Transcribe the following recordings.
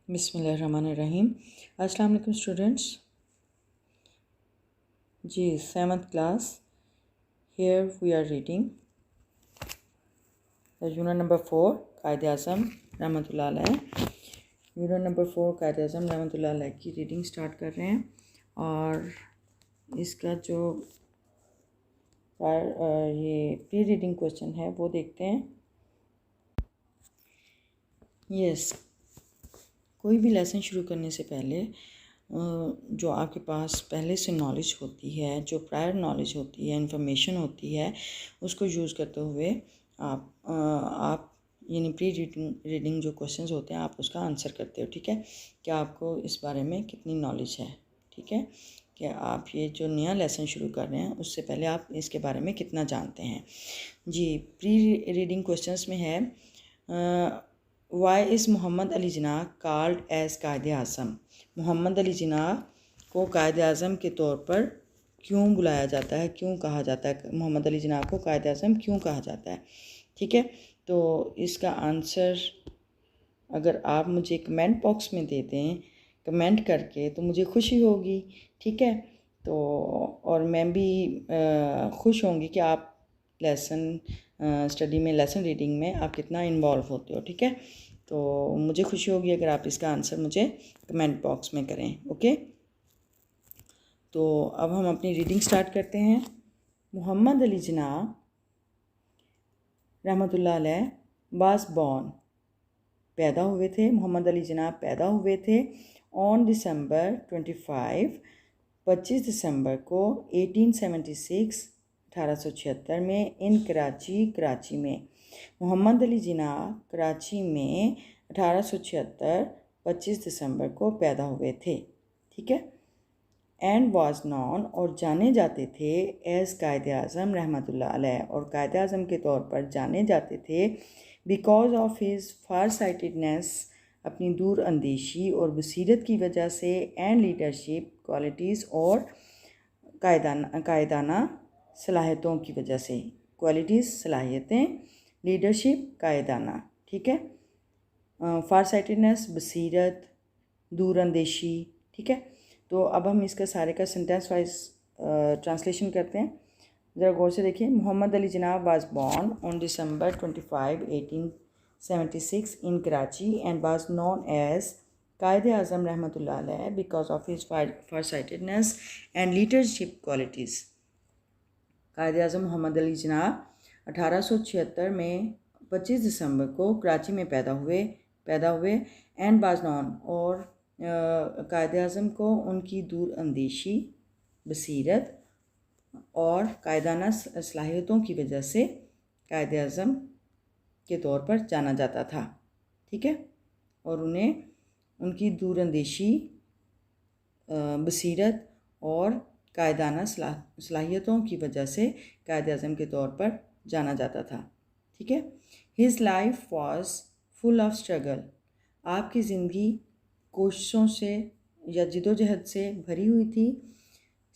बिस्मिल्लाहिर्रहमानिर्रहीम। अस्सलाम वालेकुम स्टूडेंट्स। जी 7th class. Here we are reading the unit number 4 Quaid-e-Azam रहमतुल्लाह अलैह। यूनिट नंबर 4 Quaid-e-Azam रहमतुल्लाह अलैह की रीडिंग स्टार्ट कर रहे हैं और इसका जो ये प्री रीडिंग क्वेश्चन है वो देखते हैं। यस, कोई भी लेसन शुरू करने से पहले जो आपके पास पहले से नॉलेज होती है, जो प्रायर नॉलेज होती है, इंफॉर्मेशन होती है, उसको यूज़ करते हुए आप यानी प्री रीडिंग जो क्वेश्चंस होते हैं आप उसका आंसर करते हो। ठीक है, कि आपको इस बारे में कितनी नॉलेज है। ठीक है, कि आप ये जो नया लेसन शुरू कर रहे हैं उससे पहले आप इसके बारे में कितना जानते हैं। जी, प्री रीडिंग क्वेश्चंस में है why is Mohammad Ali Jinnah called as Quaid-e-Azam. Mohammad Ali Jinnah को कायद-ए-आज़म के तौर पर क्यों बुलाया जाता है, क्यों कहा जाता है, मोहम्मद अली जिन्ना को कायद-ए-आज़म क्यों कहा जाता है। ठीक है, तो इसका आंसर अगर आप मुझे कमेंट बॉक्स में दे दें कमेंट करके तो मुझे खुशी होगी। ठीक है, तो और मैं भी खुश होंगी कि आप लेसन स्टडी में, लेसन रीडिंग में आप कितना इन्वॉल्व होते हो। ठीक है, तो मुझे खुशी होगी अगर आप इसका आंसर मुझे कमेंट बॉक्स में करें। ओके, तो अब हम अपनी रीडिंग स्टार्ट करते हैं। मोहम्मद अली जिन्ना रहमतुल्लाह अलैह वाज बॉर्न, पैदा हुए थे। मोहम्मद अली जिन्ना पैदा हुए थे ऑन दिसंबर 25 दिसंबर को 1876 में इन कराची में। मोहम्मद अली जिन्ना कराची में 1876 25 दिसंबर को पैदा हुए थे। ठीक है, एंड वाज नॉन और जाने जाते थे एज कायद-ए-आज़म रहमतुल्लाह अलैह, और कायद-ए-आज़म के तौर पर जाने जाते थे because of his far sightedness, अपनी दूर अंदेशी और बसीरत की वजह से, एंड लीडरशिप क्वालिटीज़ और कायदाना सलाहियतों की वजह से। क्वालिटीज़ सलाहियतें, लीडरशिप कायदाना। ठीक है, फार साइटेडनेस बसीरत, दूर अंदेशी। ठीक है, तो अब हम इसका सारे का सेंटेंस वाइज ट्रांसलेशन करते हैं। ज़रा गौर से देखिए। मोहम्मद अली जिन्ना was born on December 25, 1876 in Karachi and was known as Quaid-e-Azam रहमतुल्लाह अलैह because of his farsightedness and leadership qualities। Quaid-e-Azam Mohammad Ali जिन्ना 1876 में 25 दिसंबर को कराची में पैदा हुए एंड वाज नॉन, और कायद-ए-आज़म को उनकी दूर अंदेशी, बसीरत और कायदाना सलाहियतों की वजह से कायद-ए-आज़म के तौर पर जाना जाता था। ठीक है, और उन्हें उनकी दूर अंदेशी, बसीरत और कायदाना सलाहियतों की वजह से कायद-ए-आज़म के तौर पर जाना जाता था। ठीक है, his life was full of struggle, आपकी ज़िंदगी कोशिशों से या जिदोजहद से भरी हुई थी।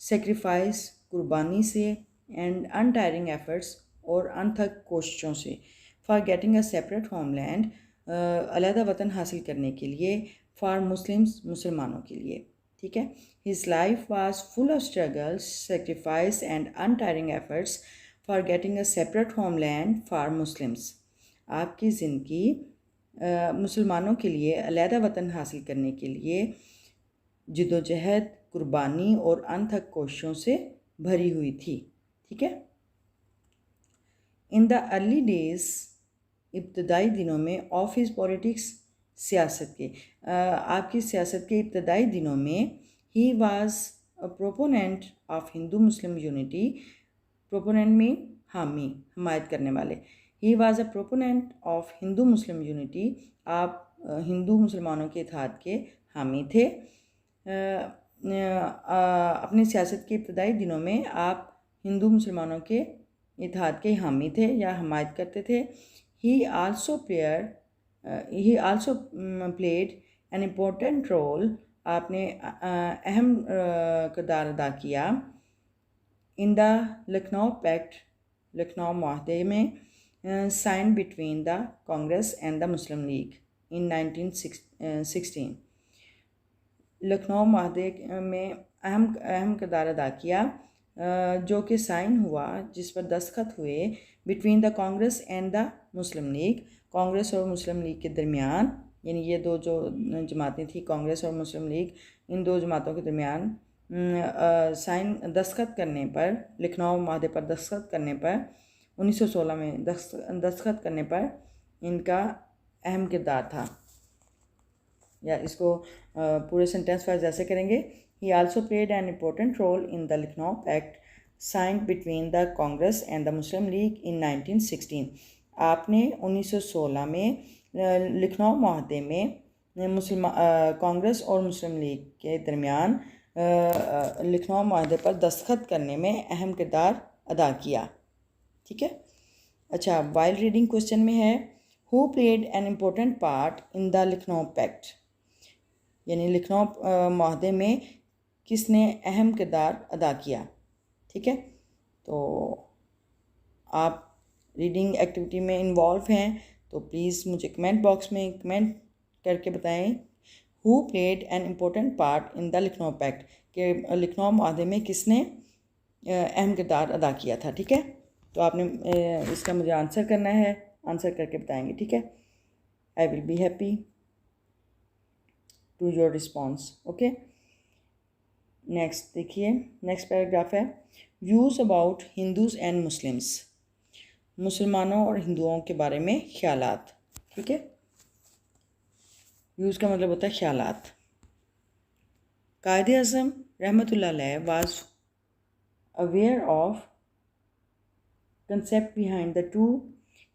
सेक्रीफाइस, कुर्बानी से, एंड अनटायरिंग एफर्ट्स और अनथक कोशिशों से। For getting a separate homeland, अलहदा वतन हासिल करने के लिए। फॉर मुस्लिम्स, मुसलमानों के लिए। ठीक है, his life was full of struggles, sacrifice and untiring efforts for getting a separate homeland for Muslims, आपकी ज़िंदगी मुसलमानों के लिए अलहदा वतन हासिल करने के लिए जिदोजहद, कुर्बानी और अनथक कोशिशों से भरी हुई थी। ठीक है, इन द अर्ली डेज, इब्तदाई दिनों में, ऑफ हिज पॉलिटिक्स, सियासत के आपकी सियासत के इब्तदाई दिनों में। He was a proponent of Hindu Muslim unity, proponent में हामी, हमायत करने वाले। He was a proponent of Hindu Muslim unity, आप हिंदू मुसलमानों के इत्तेहाद के हामी थे। अपनी सियासत के इब्तदाई दिनों में आप हिंदू मुसलमानों के इत्तेहाद के हामी थे या हमायत करते थे। He also played an important role, आपने अहम किरदार अदा किया। In the Lucknow pact, Lucknow माहदे में, sign between the Congress and the Muslim League in 1916, Lucknow माहदे में अहम अहम किरदार अदा किया, जो कि साइन हुआ, जिस पर दस्तखत हुए between the Congress and the Muslim league, Congress और मुस्लिम लीग के दरमियान, यानी ये दो जो जमातें थी कांग्रेस और मुस्लिम लीग, इन दो जमातों के दरमियान साइन दस्तखत करने पर, लखनऊ माहदे पर दस्तखत करने पर 1916 में दस्तखत करने पर इनका अहम किरदार था। या इसको पूरे सेंटेंस वाइज ऐसे करेंगे, he also played an important role in the Lucknow pact signed between the Congress and the Muslim League in 1916। आपने 1916 में लखनऊ माहदे में कांग्रेस और मुस्लिम लीग के दरमियान लखनऊ माहदे पर दस्तखत करने में अहम किरदार अदा किया। ठीक है। अच्छा, वाइल रीडिंग क्वेश्चन में है, who played an important part in the Lucknow pact, यानी लखनऊ माहदे में किसने अहम किरदार अदा किया। ठीक है। तो आप रीडिंग एक्टिविटी में इन्वॉल्व हैं तो प्लीज़ मुझे कमेंट बॉक्स में कमेंट करके बताएं, who played an important part in the Lucknow pact, कि लखनऊ माहदे में किसने अहम किरदार अदा किया था। ठीक है। तो आपने इसका मुझे आंसर करना है, आंसर करके बताएंगे। ठीक है। I will be happy to your response. Okay, next देखिए, नेक्स्ट पैराग्राफ है, views about Hindus and Muslims, मुसलमानों और हिंदुओं के बारे में ख्यालात। ठीक है। व्यूज़ का मतलब होता है ख्यालात। कायद-ए-आज़म रहमतुल्लाह अलैह was aware of concept behind the two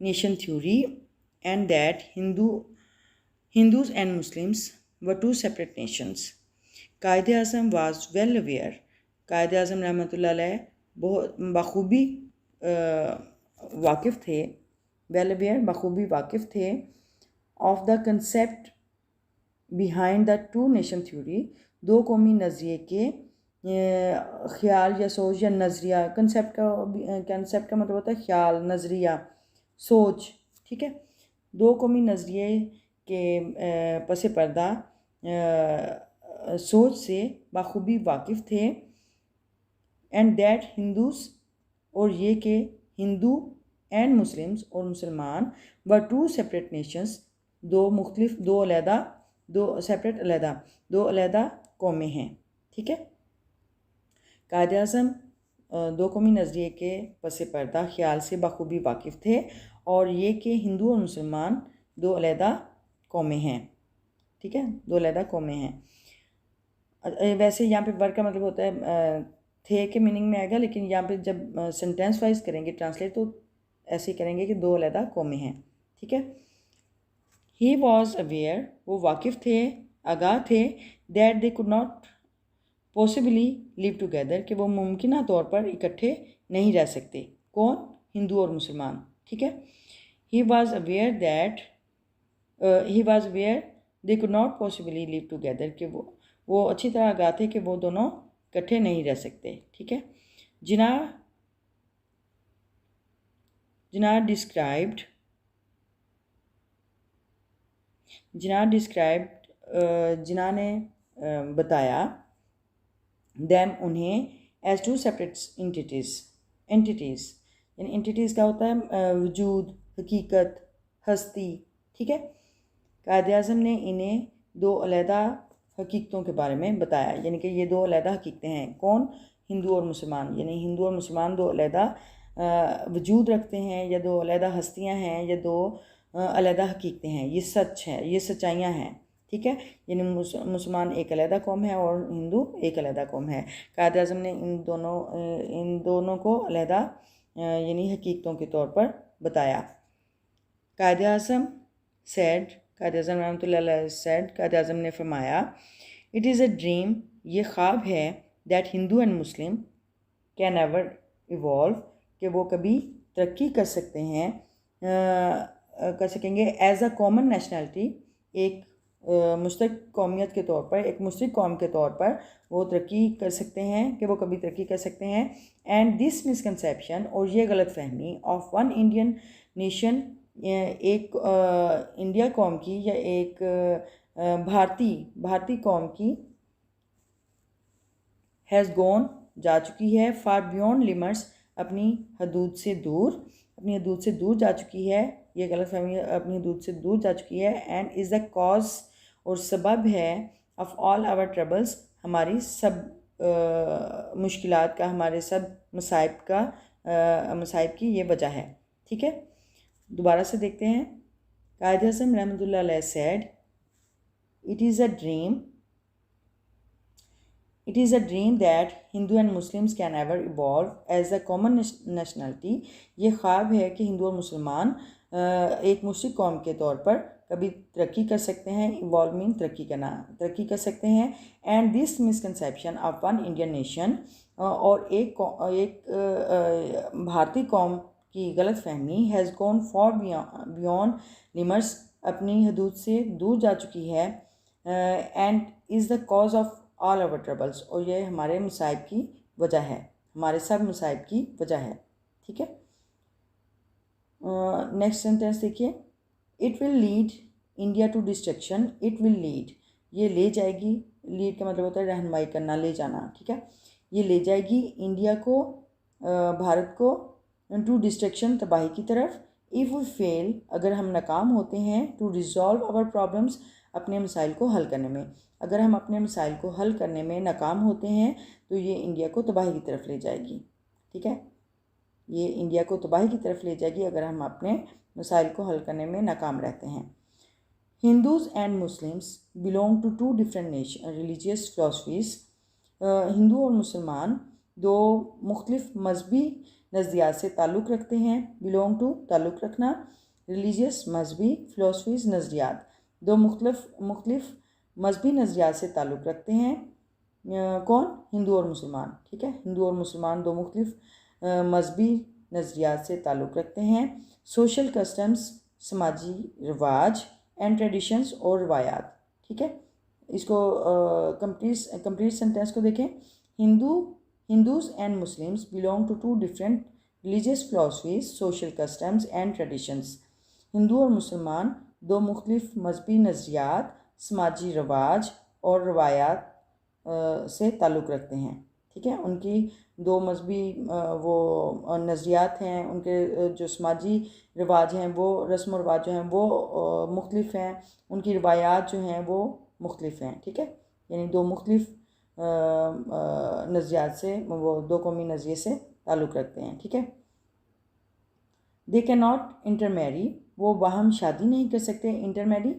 nation theory and that Hindus and Muslims were two separate nations. Quaid-e-Azam was well aware, Quaid-e-Azam रहमतुल्लाह अलैह बहुत बखूबी वाकिफ़ थे, well aware बखूबी वाकिफ़ थे, of the concept behind the two nation theory, दो कौमी नज़रिए के ख्याल या सोच या नज़रिया, कंसेप्ट का मतलब होता है ख्याल, नज़रिया, सोच। ठीक है। दो कौमी नज़रिए के पस पर्दा सोच से बाखूबी वाकिफ़ थे, एंड दैट हिंदूज़, और ये कि हिंदू, एंड मुस्लिम्स, और मुसलमान, व टू सेपरेट नेशंस, दो मुख्तलिफ, दो अलहदा कौमें हैं। ठीक है। कायद-ए-आज़म दो कौमी नज़रिए के पस पर्दा ख्याल से बखूबी वाकिफ़ थे, और ये कि हिंदू और मुसलमान दो अलहदा कौमें हैं। ठीक है, दो अलहदा कौमें हैं। वैसे यहाँ पे वर्ड का मतलब होता है थे के मीनिंग में आएगा, लेकिन यहाँ पे जब सेंटेंस वाइज करेंगे ट्रांसलेट तो ऐसे ही करेंगे कि दो अलहदा कौमें हैं। ठीक है। ही वॉज अवेयर, वो वाकिफ़ थे, आगाह थे, that they could not possibly live together, कि वो मुमकिन तौर पर इकट्ठे नहीं रह सकते। कौन? हिंदू और मुसलमान। ठीक है। He was aware they could not possibly live together, कि वो अच्छी तरह आगाह थे कि वो दोनों इकट्ठे नहीं रह सकते। ठीक है। जिन्ना ने बताया, दैम उन्हें, एज टू सेपरेट एंटिटीज़, यानी एंटिटीज़ का होता है वजूद, हकीकत, हस्ती। ठीक है। कायद-ए-आज़म ने इन्हें दो अलहदा हकीकतों के बारे में बताया, यानी कि ये दो अलहदा हकीकतें हैं। कौन? हिंदू और मुसलमान, यानी हिंदू और मुसलमान दो अलहदा वजूद रखते हैं, या दो अलहदा हस्तियाँ हैं, या दो अलहदा हकीकतें हैं। ये सच है, ये सच्चाइयाँ हैं। ठीक है। यानी मुसलमान एक अलहदा कौम है और हिंदू एक अलहदा कौम है। कायद-ए-आज़म ने इन दोनों को अलहदा यानी हकीकतों के तौर पर बताया। कायद-ए-आज़म ने फरमाया, इट इज़ अ ड्रीम, ये ख्वाब है, that Hindu and Muslim can ever evolve, कि वो कभी तरक्की कर सकेंगे एज अ कॉमन नेशनैलिटी, एक मुश्तरक कौमियत के तौर पर, एक मुश्तरक कौम के तौर पर वो तरक्की कर सकते हैं, कि वो कभी तरक्की कर सकते हैं। एंड दिस मिसकंसेप्शन, और ये गलत फहमी, ऑफ वन इंडियन नेशन, एक इंडिया कौम की, या एक भारतीय कौम की हैज़ गॉन जा चुकी है, फार बियॉन्ड लिमिट्स अपनी हदूद से दूर, अपनी हदूद से दूर जा चुकी है, ये गलतफहमी, अपनी हदूद से दूर जा चुकी है। एंड इज़ द कॉज और सबब है ऑफ ऑल आवर ट्रबल्स, हमारी सब मुश्किलात का, हमारे सब मसाइब का, मसाइब की ये वजह है। ठीक है, दोबारा से देखते हैं। क़ायद-ए-आज़म रहमतुल्लाह अलैह said it is a dream that Hindu and Muslims can ever evolve as a common nationality। ये ख्वाब है कि हिंदू और मुसलमान एक मुश्रिक कौम के तौर पर कभी तरक्की कर सकते हैं। इवॉल्व मीन तरक्की कर सकते हैं। And this misconception of one Indian nation, और एक भारतीय कौम की गलत फहमी has gone far beyond limits, अपनी हदूद से दूर जा चुकी है। And is the cause of all our troubles, और ये हमारे मसाइब की वजह है, हमारे सब मसाइब की वजह है। ठीक है, नेक्स्ट सेंटेंस देखिए। It will lead India to destruction. It will lead, ये ले जाएगी, लीड का मतलब होता है रहनुमाई करना, ले जाना। ठीक है, ये ले जाएगी इंडिया को, भारत को, टू डिस्ट्रक्शन, तबाही की तरफ। इफ़ वी फेल, अगर हम नाकाम होते हैं, टू रिजॉल्व आवर प्रॉब्लम्स, अपने मसाइल को हल करने में, अगर हम अपने मसाइल को हल करने में नाकाम होते हैं तो ये इंडिया को तबाही की तरफ ले जाएगी। ठीक है, ये इंडिया को तबाही की तरफ ले जाएगी अगर हम अपने मसाइल को हल करने में नाकाम रहते हैं। Hindus and Muslims belong to two different religious philosophies. हिंदू और मुसलमान दो मुख्तलिफ मजहबी नज़रियात से ताल्लुक़ रखते हैं। बिलोंग टू, ताल्लुक़ रखना, रिलीजियस मजहबी, फिलॉसफीज़ नज़रियात, दो मुख्तलिफ मजहबी नज़रियात से ताल्लुक़ रखते हैं। कौन? हिंदू और मुसलमान। ठीक है, हिंदू और मुसलमान दो मुख्तलिफ मजहबी नज़रियात से ताल्लुक़ रखते हैं। सोशल कस्टम्स, समाजी रिवाज, एंड ट्रेडिशंस और रवायात। ठीक है, इसको कंप्लीट सेंटेंस को देखें। Hindus and Muslims belong to two different religious philosophies, social customs and traditions. हिंदू और मुसलमान दो मुख्तलिफ मजहबी नज़रियात, समाजी रिवाज और रवायात से ताल्लुक़ रखते हैं। ठीक है, उनकी दो मजहबी वो नज़रियात हैं, उनके जो समाजी रिवाज हैं, वो रस्म व रिवाज जो हैं वो मुख्तलिफ हैं, उनकी रवायात जो हैं वो मुख्तलिफ हैं। ठीक है, यानी दो मुख्तलिफ नज़रियात से, वो दो कौमी नज़रिए से ताल्लुक़ रखते हैं। ठीक है, दे कैन नॉट इंटरमैरी, वो बाहम शादी नहीं कर सकते। इंटरमैरी,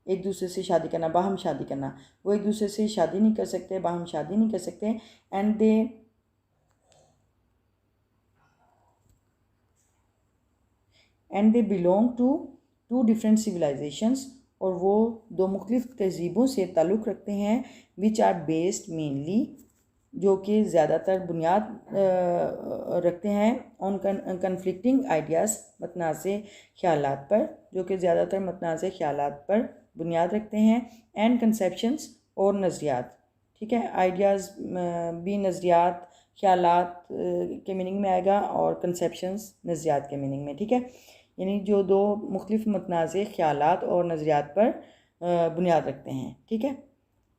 एक दूसरे से शादी करना, बाहम शादी करना, वो एक दूसरे से शादी नहीं कर सकते, बाहम शादी नहीं कर सकते। And they belong to two different civilisations, और वो दो मुख्तलिफ तहजीबों से ताल्लुक़ रखते हैं। विच आर बेस्ड मेनली, जो कि ज़्यादातर बुनियाद रखते हैं ऑन कन्फ्लिक्टिंग आइडियाज़, मतनाज़े ख्यालात पर, जो कि ज़्यादातर मतनाज़े ख्यालात पर बुनियाद रखते हैं। एंड कंसेप्शंस, और नज़रियात। ठीक है, आइडियाज़ भी नज़रियात, ख्यालात के मीनिंग में आएगा, और कंसेप्शंस नज़रियात के मीनिंग में। ठीक है, यानी जो दो मुख्तलिफ मतनाज़े ख्यालात और नज़रियात पर बुनियाद रखते हैं। ठीक है,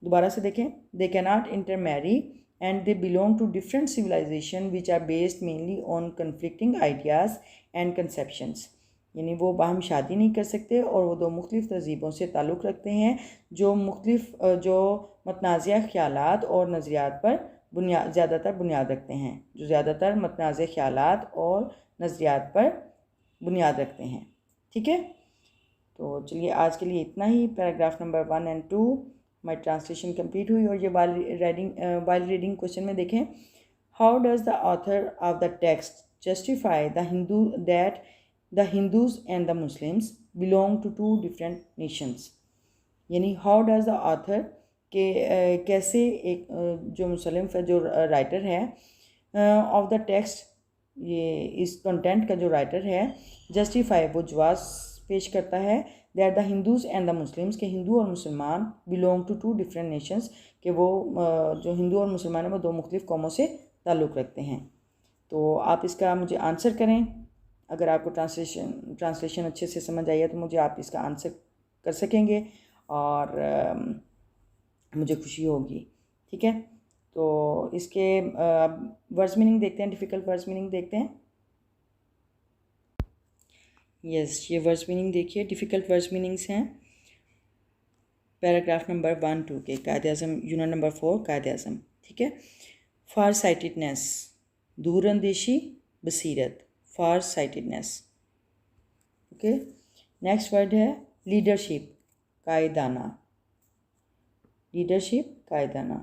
दोबारा से देखें। They can not intermarry and they belong to different civilisation which are based mainly on conflicting ideas and conceptions, यानी वो बाहम शादी नहीं कर सकते और वो दो मुख्तलिफ तहजीबों से ताल्लुक़ रखते हैं जो मुख्तलिफ जो मतनाज़ा ख्यालात और नज़रियात पर ज़्यादातर बुनियाद रखते हैं, जो ज़्यादातर मतनाज़ा ख्यालात और नज़रियात पर बुनियाद रखते हैं। ठीक है, तो चलिए आज के लिए इतना ही। पैराग्राफ नंबर 1 और 2 हमारी ट्रांसलेशन कंप्लीट हुई, और ये वाइल रीडिंग क्वेश्चन में देखें। How does the author of the text justify the Hindus and the Muslims belong to two different nations, यानी हाउ डज़ द ऑथर के कैसे एक जो मुसलम जो राइटर है ऑफ द टेक्स्ट, ये इस कंटेंट का जो राइटर है, जस्टिफाई, वो जवाब पेश करता है, that the Hindus and the Muslims, के हिंदू और मुसलमान, belong to two different nations, के वो जो हिंदू और मुसलमान हैं वो दो मुख्तलिफ कौमों से ताल्लुक़ रखते हैं। तो आप इसका मुझे आंसर करें। अगर आपको ट्रांसलेशन अच्छे से समझ आई है तो मुझे आप इसका आंसर कर सकेंगे और मुझे खुशी होगी। ठीक है, तो इसके वर्ड्स मीनिंग देखते हैं, डिफ़िकल्ट वर्ड्स मीनिंग देखते हैं। यस, ये वर्ड्स मीनिंग देखिए, डिफ़िकल्ट वर्ड्स मीनिंग्स हैं पैराग्राफ नंबर 1-2 के कायद-ए-आज़म यूनिट नंबर 4 कायद-ए-आज़म, ठीक है। फार साइटेडनेस, दूरअंदेशी, बसीरत, far sightedness, okay. Next word है लीडरशिप, कायदाना, लीडरशिप कायदाना।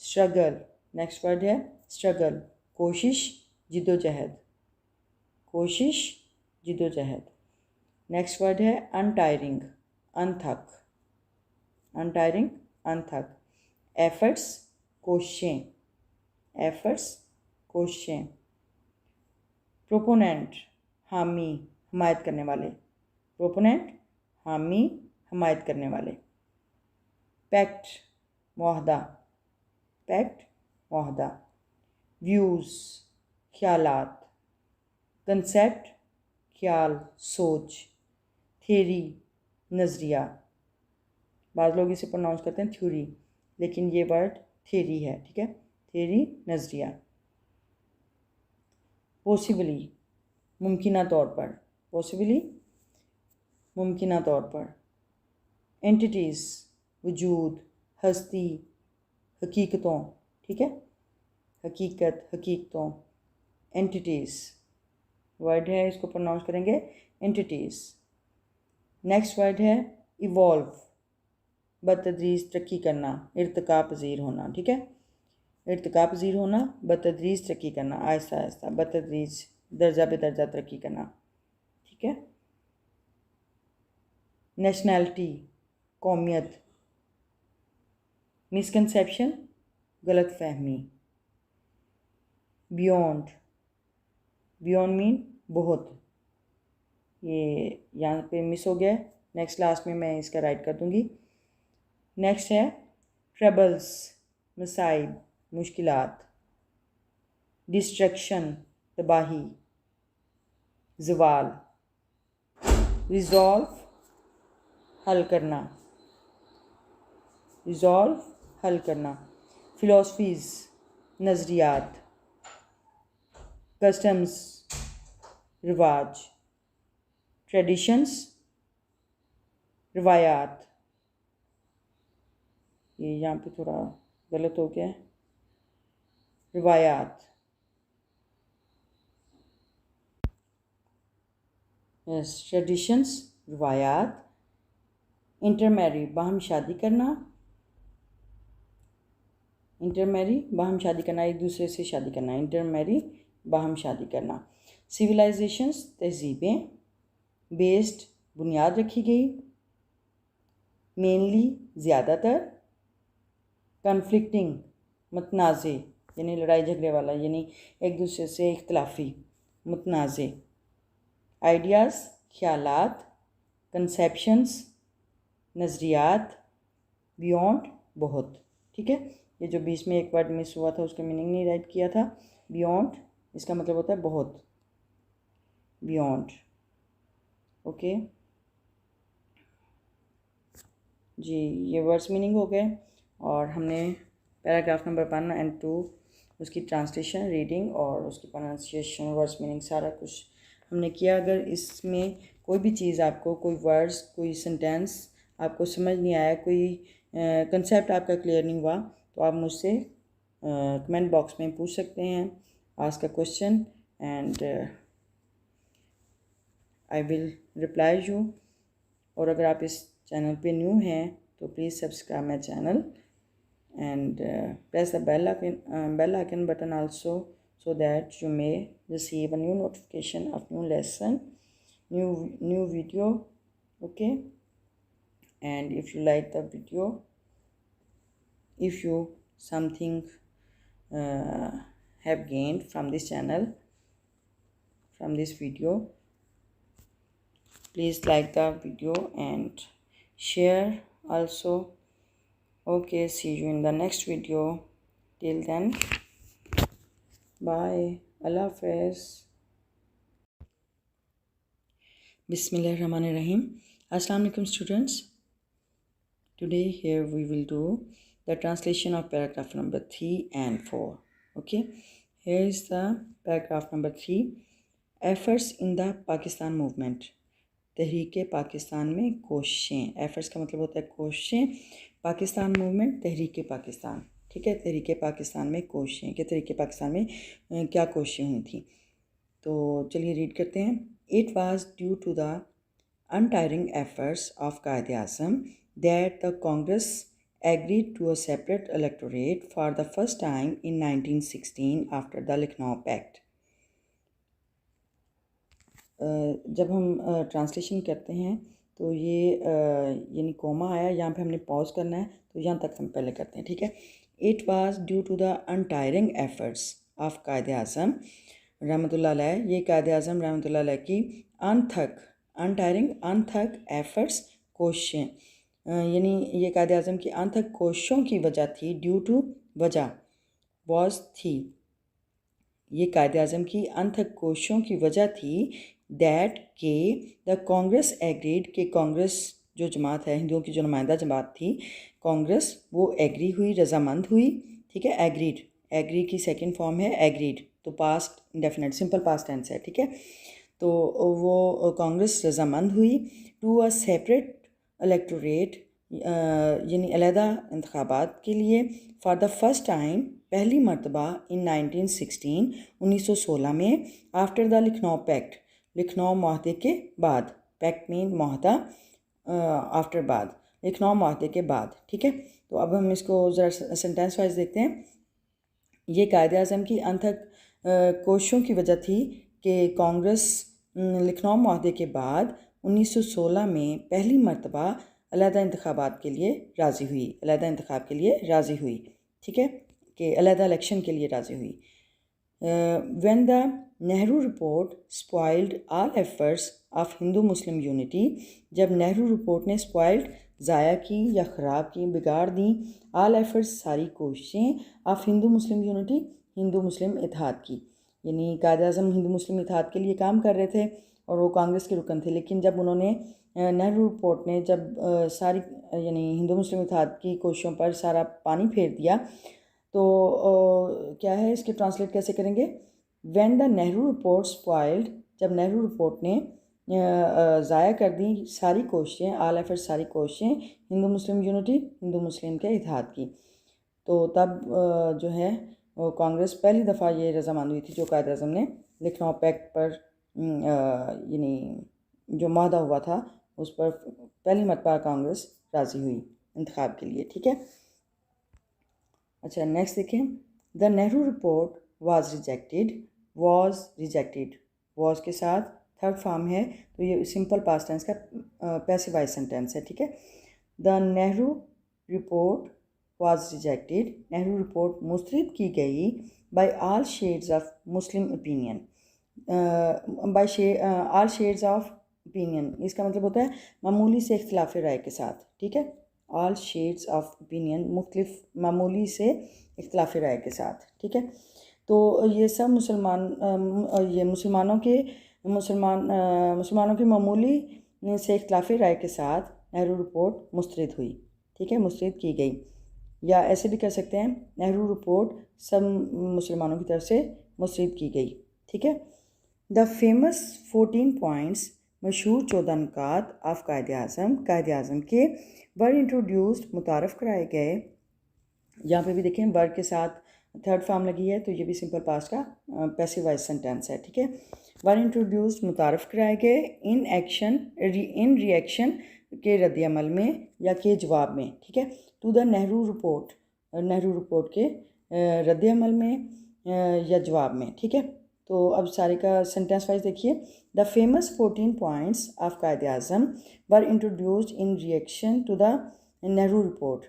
स्ट्रगल, नेक्स्ट वर्ड है स्ट्रगल, कोशिश, जिद्दोजहद, कोशिश, जिद्दोजहद। नेक्स्ट वर्ड है अनटायरिंग, अनथक, अनटायरिंग, अनथक। एफर्ट्स, कोशिशें, एफर्ट्स, कोशिशें। प्रोपोनेंट, हामी, हमायत करने वाले, प्रोपोनेंट, हामी, हमायत करने वाले। पैक्ट, मुआहदा, पैक्ट, मुआहदा। व्यूज़, ख्यालात, कंसेप्ट, ख्याल, सोच। थ्योरी, नज़रिया, बाद लोग इसे प्रोनाउंस करते हैं थ्योरी, लेकिन ये वर्ड थ्योरी है, ठीक है। थ्योरी, नज़रिया। पॉसिबली, मुमकिना तौर पर, पॉसिबली, मुमकिना तौर पर। एंटिटीज़, वजूद, हस्ती, हकीकतों, ठीक है, हकीकत, हकीकतों। एंटिटीज़ वर्ड है, इसको प्रोनाउंस करेंगे एंटिटीज़। नेक्स्ट वर्ड है इवॉल्व, बतदरीज तरक्की करना, इर्तिका पजीर होना, ठीक है। इर्तिका पजीर होना, बतदरीज तरक्की करना, आहिस्ता आहिस्ता, बतदरीज, दर्जा बेदर्जा तरक्की करना, ठीक है। नेशनैलिटी, कौमियत। मिसकंसेप्शन, गलत फहमी। बियॉन्ड, बियॉन्ड मीन बहुत, ये यहाँ पे मिस हो गया है, नेक्स्ट क्लास में मैं इसका राइट कर दूँगी। नेक्स्ट है ट्रबल्स, मसाइब, मुश्किलात। डिस्ट्रक्शन, तबाही, ज़वाल। रिज़ॉल्व, हल करना, रिज़ॉल्व, हल करना। फ़िलॉसफीज़, नज़रियात। कस्टम्स, रिवाज। ट्रेडिशंस, रिवायात, ये यहाँ पे थोड़ा गलत हो गया है, रिवायात। Yes, traditions, रिवायात। इंटरमैरी, बाहम शादी करना, इंटरमैरी, बाहम शादी करना, एक दूसरे से शादी करना, इंटरमैरी, बाहम शादी करना। सिविलाइजेशंस, तहजीबें। बेस्ड, बुनियाद रखी गई। मेनली, ज़्यादातर। कन्फ्लिक्टिंग, मतनाज़े, यानी लड़ाई झगड़े वाला, यानी एक दूसरे से इख्तलाफी, मतनाज़े। आइडियाज़, ख्यालात। कंसेप्शंस, नज़रियात। बियॉन्ड, बहुत, ठीक है। ये जो बीच में एक वर्ड मिस हुआ था उसका मीनिंग नहीं राइट किया था। बियॉन्ड, इसका मतलब होता है बहुत, बियॉन्ड, ओके जी। ये वर्ड्स मीनिंग हो गए, और हमने पैराग्राफ नंबर 1 और 2 उसकी ट्रांसलेशन, रीडिंग और उसकी प्रोनाउंसिएशन, वर्ड्स मीनिंग सारा कुछ हमने किया। अगर इसमें कोई भी चीज़ आपको, कोई वर्ड्स, कोई सेंटेंस आपको समझ नहीं आया, कोई कंसेप्ट आपका क्लियर नहीं हुआ, तो आप मुझसे कमेंट बॉक्स में पूछ सकते हैं, ask a question and I will reply you. और अगर आप इस चैनल पे न्यू हैं तो please subscribe my channel and press the bell icon button also, so that you may receive a new notification of new lesson, new video, okay. And if you like the video, if you something have gained from this channel, from this video, please like the video and share also. Okay, see you in the next video. Till then, bye. Allah Hafiz. Bismillahirrahmanirrahim. Assalamu alaikum students. Today here we will do the translation of paragraph number 3 and 4. Okay, here is the paragraph number 3. Efforts in the Pakistan movement. तहरीक पाकिस्तान में कोशिशें, efforts का मतलब होता है कोशिशें, Pakistan movement तहरीक पाकिस्तान, ठीक है। तहरीक पाकिस्तान में कोशिशें कि तहरीक पाकिस्तान में क्या कोशिशें हुई थी। तो चलिए रीड करते हैं। It was due to the untiring efforts of Quaid-e-Azam that the Congress agreed to a separate electorate for the first time in 1916 after the Lucknow pact. जब हम ट्रांसलेशन करते हैं तो ये यानी कोमा आया, यहाँ पे हमने पॉज करना है, तो यहाँ तक हम पहले करते हैं, ठीक है। It was due to the untiring efforts of Quaid-e-Azam रहमतुल्लाह अलैह, ये कायद-ए-आज़म रहमतुल्लाह अलैह की अनथक, अनटायरिंग अनथक एफर्ट्स कोशिशें, यानी ये कायद-ए-आज़म की अनथक कोशिशों की वजह थी। ड्यू टू वजह, वॉज थी, ये कायद-ए-आज़म की अनथक कोशिशों की वजह थी। दैट के द कांग्रेस एग्रीड, के कांग्रेस जो जमात है, हिंदुओं की जो नुमाइंदा जमात थी कांग्रेस, वो एग्री हुई, रजामंद हुई, ठीक है। एग्रीड, एग्री की सेकंड फॉर्म है एग्रीड, तो past indefinite simple past tense है, ठीक है। तो वो कांग्रेस रजामंद हुई टू अ सेपरेट इलेक्टोरेट, यानी अलहदा इंतखाबात के लिए, फॉर द फर्स्ट टाइम, पहली मरतबा, इन 1916 1916 में, after the Lucknow pact, Lucknow माहदे के बाद, पैक्ट मीन माहदा, आफ्टर बाद, लखनऊ माहदे के बाद, ठीक है। तो अब हम इसको ज़रा सेंटेंस वाइज देखते हैं। ये कायद-ए-आज़म की अनथक कोशिशों की वजह थी कि कांग्रेस लखनऊ माहदे के बाद 1916 में पहली मरतबा अलहदा इंतखाबात के लिए राज़ी हुई, अलहदा इंतखाब के लिए राज़ी हुई, ठीक है, कि अलहदा इलेक्शन के लिए राज़ी हुई। When the Nehru report spoiled all efforts of Hindu Muslim unity, जब नेहरू रिपोर्ट ने स्पॉइल्ड, ज़ाया की या ख़राब की, बिगाड़ दी, ऑल एफर्ट्स सारी कोशिशें, ऑफ हिंदू मुस्लिम यूनिटी, हिंदू मुस्लिम इत्तेहाद की, यानी कायद-ए-आज़म हिंदू मुस्लिम इत्तेहाद के लिए काम कर रहे थे और वो कांग्रेस के रुकन थे। लेकिन जब उन्होंने नेहरू रिपोर्ट ने जब सारी यानी हिंदू मुस्लिम इत्तेहाद की कोशिशों पर सारा पानी फेर दिया, तो क्या है, इसके ट्रांसलेट कैसे करेंगे। When the Nehru report spoiled, जब नेहरू रिपोर्ट ने ज़ाया कर दी सारी कोशिशें, ऑल एफर्ट्स सारी कोशिशें, हिंदू मुस्लिम यूनिटी, हिंदू मुस्लिम के इत्तेहाद की, तो तब जो है कांग्रेस पहली दफ़ा ये रजामंद हुई थी जो कायद-ए-आज़म ने लखनऊ पैक्ट पर यानी जो माहदा हुआ था उस पर पहली मरतबा कांग्रेस राज़ी हुई इंतखाब के लिए, ठीक है। अच्छा नेक्स्ट देखें। The Nehru report was rejected, was rejected, was के साथ थर्ड फॉर्म है, तो ये सिंपल पास्ट टेंस का पैसिव वॉइस सेंटेंस है, ठीक है। The Nehru report was rejected, Nehru report मुस्तरद की गई, by all shades of Muslim opinion, by all shades of opinion, इसका मतलब होता है मामूली से इख्तिलाफ राय के साथ, ठीक है। ऑल शेड्स ऑफ ओपिनियन, मुख्तलिफ मामूली से इख्तिलाफ राय के साथ, ठीक है। तो ये सब ये मुसलमानों की मामूली से इख्तिलाफ राय के साथ नेहरू रिपोर्ट मुस्तरद हुई, ठीक है, मुस्तरद की गई, या ऐसे भी कर सकते हैं नेहरू रिपोर्ट सब मुसलमानों की तरफ से मुस्तरद की गई, ठीक है। द फेमस 14 पॉइंट्स, मशहूर 14 नुकात ऑफ कायद-ए-आज़म, कायद-ए-आज़म के, वर इंट्रोड्यूस्ड, मुतारफ़ कराए गए। यहाँ पे भी देखें वर्ड के साथ थर्ड फॉर्म लगी है, तो ये भी सिंपल पास्ट का पैसिव वॉइस सेंटेंस है, ठीक है। वर इंट्रोड्यूस्ड, मुतारफ़ कराए गए, इन एक्शन, इन रिएक्शन, के रद्द अमल में या के जवाब में, ठीक है, to the Nehru report, Nehru report के रद्द अमल में या जवाब में, ठीक है। तो अब सारे का सेंटेंस वाइज देखिए। The famous 14 points of Quaid e Azam were introduced in reaction to the Nehru report,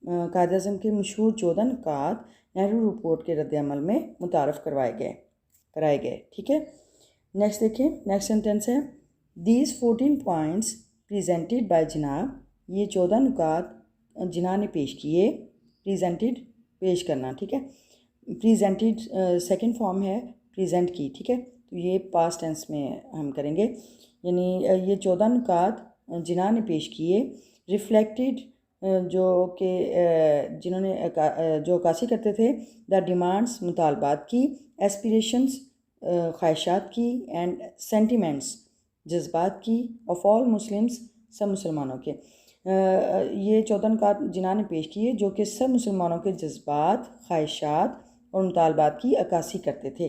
Quaid e Azam के मशहूर 14 नुकात नेहरू रिपोर्ट के रद्द अमल में मुतारफ़ कराए गए, ठीक है। नेक्स्ट देखिए, नेक्स्ट सेंटेंस है, दीज 14 पॉइंट्स प्रेजेंटेड बाय जनाब, ये 14 नुकात जिना ने पेश किए, प्रेजेंटेड पेश करना, ठीक है। प्रेजेंटेड सेकंड फॉर्म है प्रेजेंट की, ठीक है, तो ये पास्ट टेंस में हम करेंगे, यानी ये 14 नुकात जिना ने पेश किए, रिफ्लेक्टेड जो कि जिन्होंने जो अक्कासी करते थे, द डिमांड्स मुतालबात की, एस्पिरेशंस ख्वाहिशात की, एंड सेंटिमेंट्स जज्बात की, ऑफ ऑल मुस्लिम्स सब मुसलमानों के। ये 14 नुकात जिन्ना ने पेश किए जो कि सब मुसलमानों के जज्बात, ख्वाहिशात और मुतालबात की अक्कासी करते थे।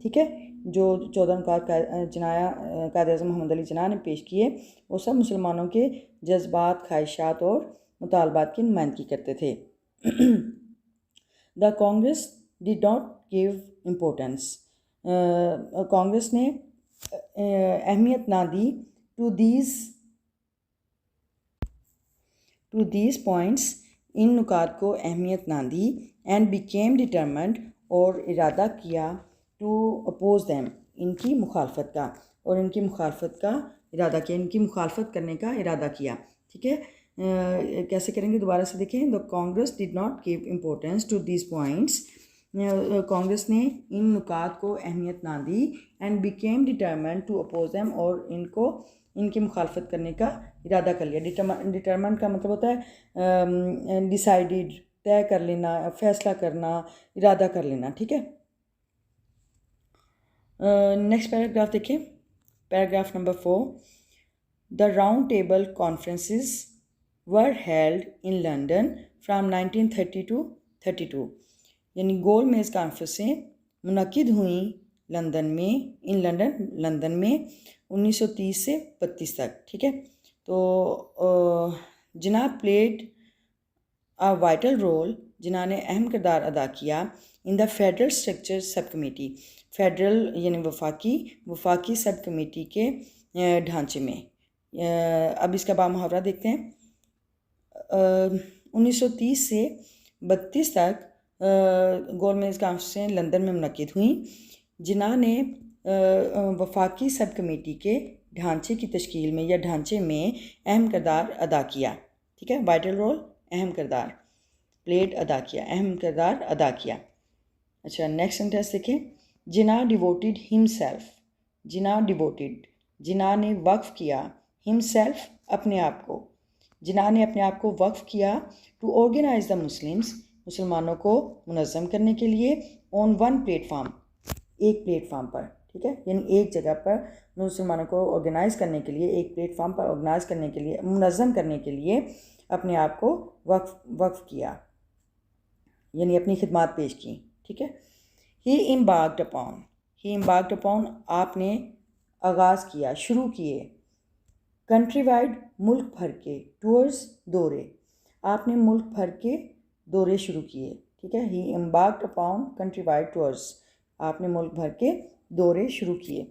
ठीक है, जो 14 नुकात जनाया क़ायद-ए-आज़म मोहम्मद अली जिन्ना ने पेश किए वो सब मुसलमानों के जज्बात, ख्वाहिशात और मुतालबात की नुमाइंदगी करते थे। The Congress did not give importance, Congress ने अहमियत ना दी टू दीज पॉइंट्स, इन नुकात को अहमियत ना दी, एंड बिकेम डिटर्मेंट और इरादा किया टू अपोज दैम, इनकी मुखालफत का, और इनकी मुखालफत का इरादा किया, इनकी मुखालफत करने का इरादा किया। ठीक है, कैसे करेंगे दोबारा से देखें। The Congress did not give importance to these points, Congress ने इन नुकात को अहमियत ना दी, and became determined to oppose them, और इनकी मुखालफत करने का इरादा कर लिया। डिटर्मेंट का मतलब होता है डिसाइडेड, तय कर लेना, फैसला करना, इरादा कर लेना। ठीक है, नेक्स्ट पैराग्राफ देखिए, paragraph number 4। The round table conferences were held in London from 1930 to 32, यानी गोल मेज़ कॉन्फ्रेंसें मुनक़िद हुई लंदन में 1930 से 32 तक। ठीक है, तो जिन्ना प्लेड अ वाइटल रोल, जिन्ना ने अहम किरदार अदा किया in the federal structure sub committee, federal यानी वफाकी सब कमेटी के ढांचे में। अब इसका बामुहावरा देखते हैं। 1930 से 32 तक गोल मेज़ कॉन्फ्रेंसें लंदन में मुनक़िद हुई, जिन्ना ने वफाकी सब कमेटी के ढांचे की तश्कील में या ढांचे में अहम किरदार अदा किया। ठीक है, वाइटल रोल, अहम किरदार, प्लेड अदा किया, अहम किरदार अदा किया। अच्छा, नेक्स्ट सेंटेंस देखें। जिन्ना डिवोटेड हिमसेल्फ, जिन्ना ने वक्फ किया, हिमसेल्फ अपने आप को, जिन्ना ने अपने आप को वक्फ किया, टू ऑर्गेनाइज द मुस्लिम्स, मुसलमानों को मुनज़्ज़म करने के लिए, ऑन वन प्लेटफार्म, एक प्लेटफार्म पर। ठीक है, यानी एक जगह पर मुसलमानों को ऑर्गेनाइज़ करने के लिए, एक प्लेटफार्म पर ऑर्गेनाइज़ करने के लिए, मुनज़्ज़म करने के लिए अपने आप को वक्फ किया, यानी अपनी खिदमत पेश की। ठीक है, ही एम्बार्क्ड अपॉन, आपने आगाज़ किया, शुरू किए, कंट्री वाइड, मुल्क भर के, टूर्स, दौरे, आपने मुल्क भर के दौरे शुरू किए। ठीक है, he embarked upon country wide tours, आपने मुल्क भर के दौरे शुरू किए।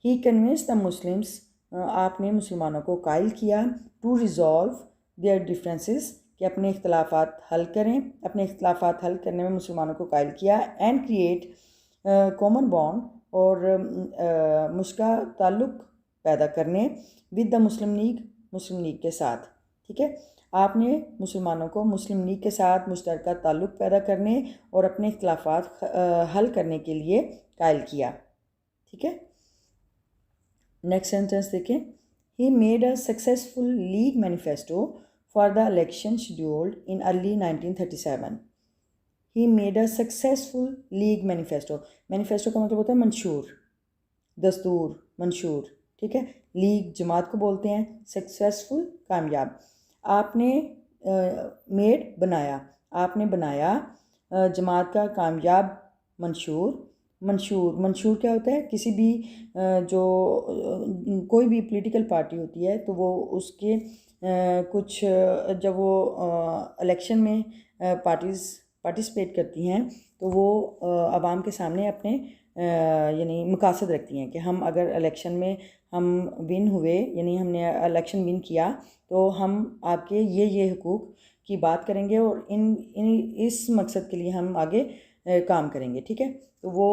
ही कन्विंस द मुस्लिम्स, आपने मुसलमानों को कायल किया, टू रिजॉल्व देयर डिफरेंसेस, कि अपने इख्तलाफात हल करें, अपने इख्तलाफात हल करने में मुसलमानों को कायल किया, एंड क्रिएट कॉमन बॉन्ड, और मुश्का ताल्लुक़ पैदा करने, विद द मुस्लिम लीग के साथ। ठीक है, आपने मुसलमानों को मुस्लिम लीग के साथ मुश्तरका ताल्लुक़ पैदा करने और अपने इख्तलाफात हल करने के लिए कायल किया। ठीक है, नेक्स्ट सेंटेंस देखें। He made a successful league manifesto for the election scheduled in early 1937। He made a successful league manifesto, manifesto का मतलब होता है मंशूर, दस्तूर, मंशूर। ठीक है, लीग जमात को बोलते हैं, सक्सेसफुल कामयाब। आपने मेड बनाया, आपने बनाया जमात का कामयाब मंशूर क्या होता है? किसी भी जो कोई भी पॉलिटिकल पार्टी होती है तो वो उसके कुछ जब वो इलेक्शन में पार्टिसिपेट करती हैं तो वो आवाम के सामने अपने यानी मकासद रखती हैं कि हम अगर इलेक्शन में हम विन हुए, यानी हमने इलेक्शन विन किया तो हम आपके ये हुकूक की बात करेंगे और इस मकसद के लिए हम आगे काम करेंगे। ठीक है, तो वो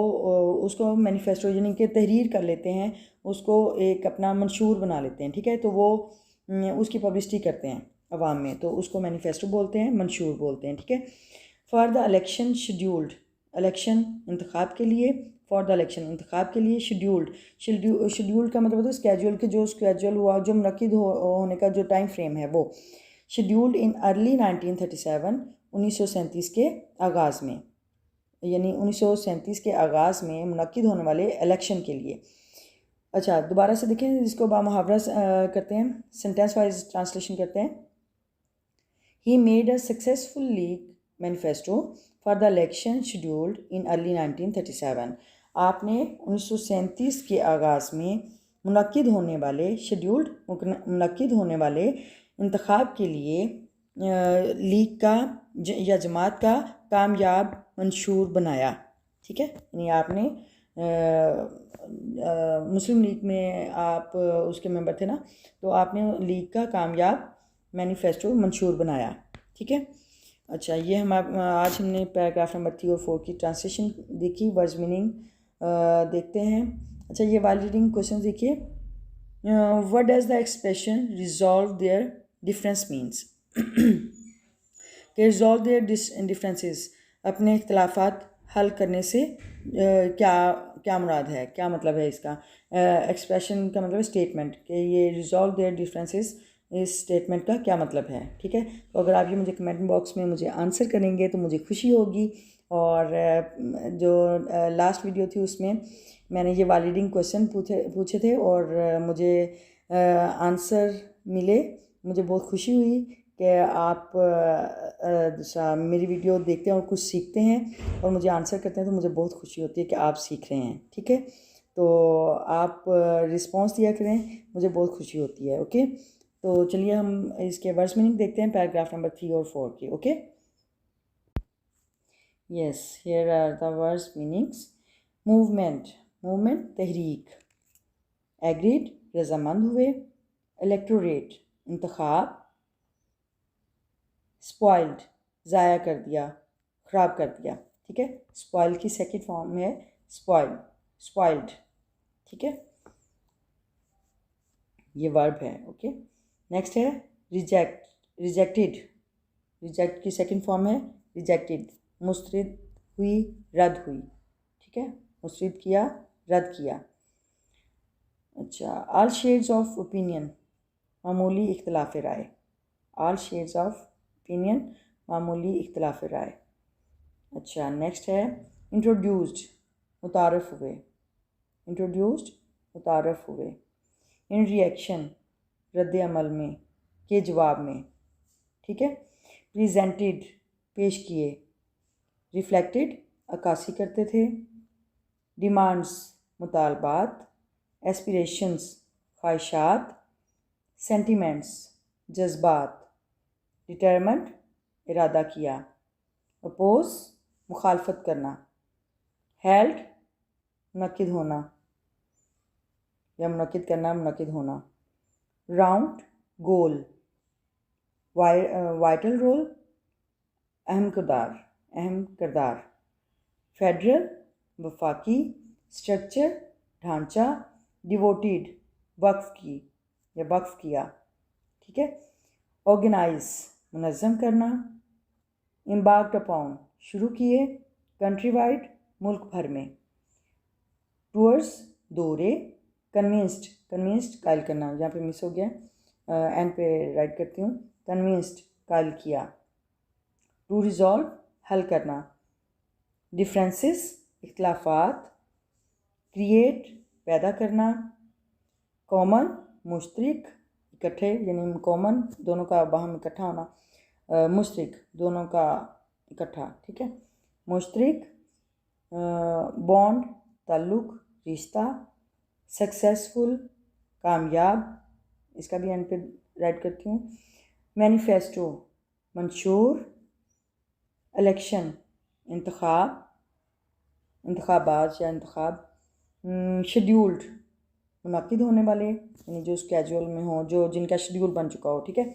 उसको मैनिफेस्टो यानी कि तहरीर कर लेते हैं, उसको एक अपना मंशूर बना लेते हैं। ठीक है, तो वो उसकी पब्लिसिटी करते हैं अवाम में, तो उसको मैनिफेस्टो बोलते हैं, मंशूर बोलते हैं। ठीक है, for the election scheduled, election इंतखाब के लिए, फॉर द इलेक्शन इंतखाब के लिए, शेड्यूल्ड का मतलब होता है स्केड्यूल के, जो स्केड्यूल हुआ, जो मुनक्किद होने का जो टाइम फ्रेम है वो। शेड्यूल्ड इन अर्ली 1937, 1937 के आगाज़ में, यानी 1937 के आगाज़ में मुनक्किद होने वाले इलेक्शन के लिए। अच्छा, दोबारा से देखें, इसको बामुहावरा करते हैं, सेंटेंस वाइज ट्रांसलेशन करते हैं। He made a successful league manifesto for the election scheduled in early 1937. आपने 1937 के आगाज़ में मुनक्किद होने वाले मुनक्किद होने वाले इंतखाब के लिए लीग का या जमात का कामयाब मंशूर बनाया। ठीक है, यानी आपने मुस्लिम लीग में आप उसके मेंबर थे ना, तो आपने लीग का कामयाब मैनिफेस्टो मंशूर बनाया। ठीक है। अच्छा, ये आज हमने पैराग्राफ नंबर 3 और 4 की ट्रांसलेशन देखी, वर्ड्स मीनिंग देखते हैं। अच्छा, ये वाली रीडिंग क्वेश्चन देखिए। What does the expression resolve their difference means? कि रिजॉल्व देयर डिफरेंसेस, अपने इख्तलाफात हल करने से क्या मुराद है, क्या मतलब है इसका? एक्सप्रेशन का मतलब स्टेटमेंट, कि ये रिजॉल्व देयर डिफरेंसेस, इस स्टेटमेंट का क्या मतलब है। ठीक है, तो अगर आप ये मुझे कमेंट बॉक्स में मुझे आंसर करेंगे तो मुझे खुशी होगी। और जो लास्ट वीडियो थी उसमें मैंने ये वैलिडिंग क्वेश्चन पूछे थे और मुझे आंसर मिले। मुझे बहुत खुशी हुई कि आप मेरी वीडियो देखते हैं और कुछ सीखते हैं और मुझे आंसर करते हैं, तो मुझे बहुत खुशी होती है कि आप सीख रहे हैं। ठीक है, तो आप रिस्पॉन्स दिया करें, मुझे बहुत खुशी होती है। ओके, तो चलिए हम इसके वर्ड्स मीनिंग देखते हैं पैराग्राफ नंबर 3 और 4 के। Okay, yes, here are the words meanings. Movement, movement तहरीक। एग्रीड, रजामंद हुए। इलेक्टोरेट, इंतखाब। स्पॉइल्ड, ज़ाया कर दिया, ख़राब कर दिया। ठीक है, स्पॉइल की सेकंड फॉर्म है स्पॉइल्ड, स्पॉइल्ड। ठीक है, ये वर्ब है। ओके, नेक्स्ट है रिजेक्ट, रिजेक्टेड। रिजेक्ट की सेकंड फॉर्म है रिजेक्टेड। मुस्तरद हुई, रद्द हुई। ठीक है, मुस्तरद किया, रद्द किया। अच्छा, ऑल शेड्स ऑफ ओपिनियन, मामूली इख्तलाफ राय। ऑल शेड्स ऑफ ओपिनियन, मामूली इख्तलाफ राय। अच्छा, नेक्स्ट है इंट्रोड्यूस्ड, मुतारफ़ हुए। इंट्रोड्यूस्ड, मुतारफ़ हुए। इन रिएक्शन, रद्द अमल में, के जवाब में। ठीक है, प्रेजेंटेड, पेश किए। रिफ्लेक्टेड, अक्कासी करते थे। डिमांड्स, मुतालबात। एस्पिरेशंस, ख्वाहिशात। सेंटिमेंट्स, जज्बात। डिटरमेंट, इरादा किया। अपोज, मुखालफत करना। हेल्ड, मुनक्किद होना या मुनक्किद करना, मुनक्किद होना। राउंड, गोल। वाइटल रोल, अहम किरदार, अहम किरदार। फेडरल, वफाकी। स्ट्रक्चर, ढांचा। डिवोटेड, वक्फ की या वक्फ किया। ठीक है, ऑर्गेनाइज, मुनज़्ज़म करना। एम्बार्क्ड अपॉन, शुरू किए। कंट्री वाइड, मुल्क भर में। टूअर्स, दौरे। कन्विंस्ड, कन्विंस्ड कायल करना, यहाँ पे मिस हो गया, एंड पे राइट करती हूँ। कन्विंस्ड, कायल किया। टू रिजॉल्व, हल करना। डिफरेंसेस, इख्तलाफात। क्रिएट, पैदा करना। कॉमन, मुश्तरक, इकट्ठे, यानी कॉमन दोनों का बाहम इकट्ठा होना। मुश्तरक, दोनों का इकट्ठा। ठीक है, मुश्तरक। बॉन्ड, ताल्लुक़, रिश्ता। सक्सेसफुल, कामयाब, इसका भी एंड पे राइट करती हूँ। मैनिफेस्टो, मंशूर। इलेक्शन, इंतखाब, इंतखाबात या इंतखाब। शेड्यूल्ड, मुनक्किद होने वाले, यानी जो स्केड्यूल में हो, जो जिनका शेड्यूल बन चुका हो। ठीक है,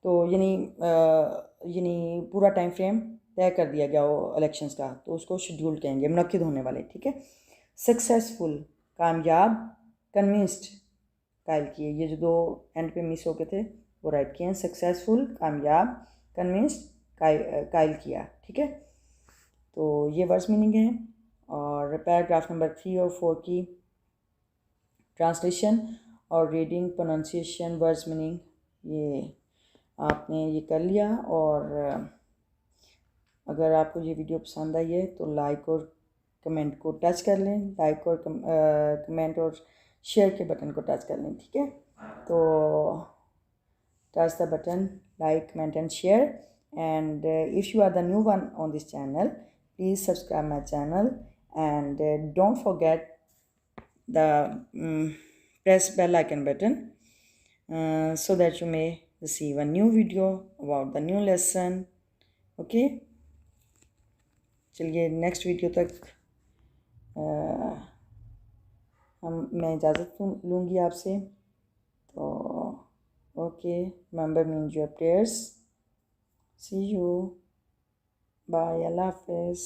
तो यानी पूरा टाइम फ्रेम तय कर दिया गया हो इलेक्शंस का, तो उसको शेड्यूल कहेंगे, मुनक्किद होने वाले। ठीक है, सक्सेसफुल, कामयाब। कन्विंस्ड, कायल किए, ये जो दो एंड पे मिस हो गए थे वो राइट किए हैं। सक्सेसफुल, कामयाब। कन्विंस्ड, कायल किया। ठीक है, तो ये वर्ड्स मीनिंग है। और पैराग्राफ नंबर 3 और 4 की ट्रांसलेशन और रीडिंग, प्रोनाउंसिएशन, वर्ड्स मीनिंग ये आपने ये कर लिया। और अगर आपको ये वीडियो पसंद आई है तो लाइक और कमेंट को टच कर लें, लाइक और कमेंट और शेयर के बटन को टच कर लें, ठीक है। तो touch the button like, comment and share. And if you are the new one on this channel, please subscribe my channel, and don't forget the press bell icon button so that you may receive a new video about the new lesson. Okay, चलिए next video तक मैं इजाज़त लूँगी आपसे। तो okay, remember me in your prayers. See you. Bye. अल्लाह हाफ़िज़।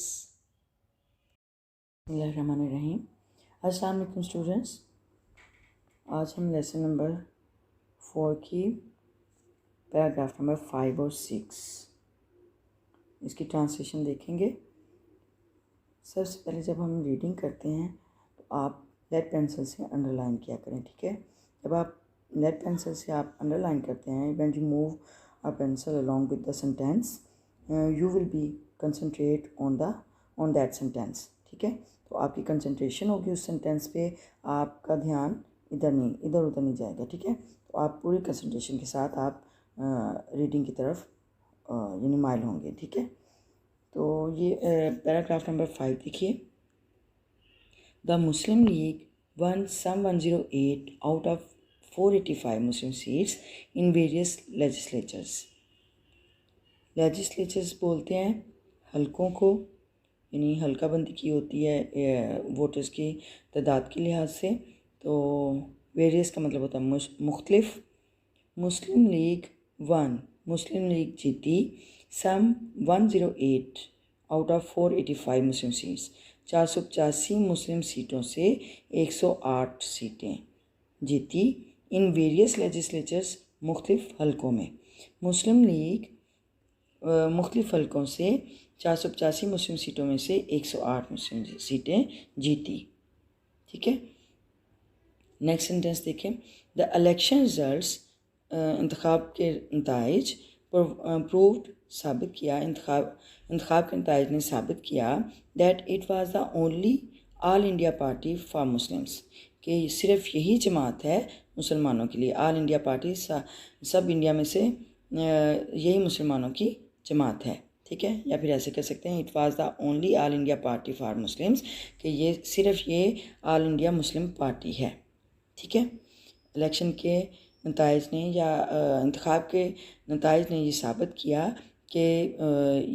बिस्मिल्लाहिर्रहमानिर्रहीम। अस्सलाम वालेकुम स्टूडेंट्स। आज हम लेसन नंबर 4 की पैराग्राफ नंबर 5 और 6 इसकी ट्रांसलेशन देखेंगे। सबसे पहले जब हम रीडिंग करते हैं तो आप लेड पेंसिल से अंडरलाइन किया करें, ठीक है। जब आप लेड पेंसिल से आप अंडरलाइन करते हैं, when you move a pencil along with the sentence, you will be concentrate on that sentence, ठीक है। तो आपकी कंसंट्रेशन होगी उस सेंटेंस पे, आपका ध्यान इधर उधर नहीं जाएगा, ठीक है। तो आप पूरी कंसंट्रेशन के साथ आप रीडिंग की तरफ यानी माइल होंगे, ठीक है। तो ये पैराग्राफ नंबर 5 देखिए। The Muslim League won some 108 out of 485 Muslim seats in various legislatures बोलते हैं हलकों को, यानी हल्का बंदी की होती है वोटर्स की तादाद के लिहाज से। तो वेरियस का मतलब होता है मुख्तलिफ। मुस्लिम लीग वन, मुस्लिम लीग जीती सम 108 आउट ऑफ 485 मुस्लिम सीट्स, 485 मुस्लिम सीटों से 108 सीटें जीती इन वेरियस लेजिस्लेचर्स, मुख्तलिफ हलकों में। मुस्लिम लीग मुख्तलिफ हलकों से 485 मुस्लिम सीटों में से 108 मुस्लिम सीटें जीती, ठीक है। नेक्स्ट सेंटेंस देखें। द इलेक्शन रिजल्ट्स, इंतखाब के नताइज प्रूव्ड, साबित किया, इंतखाब के नताइज ने साबित किया that it was the only all India party for Muslims, कि सिर्फ यही जमात है मुसलमानों के लिए। ऑल इंडिया पार्टी सब इंडिया में से यही मुसलमानों की जमात है, ठीक है। या फिर ऐसे कह सकते हैं it was the only all India party for Muslims, कि ये सिर्फ ये ऑल इंडिया मुस्लिम पार्टी है, ठीक है। इलेक्शन के नताइज ने या इंतखाब के नताइज ने ये साबित किया कि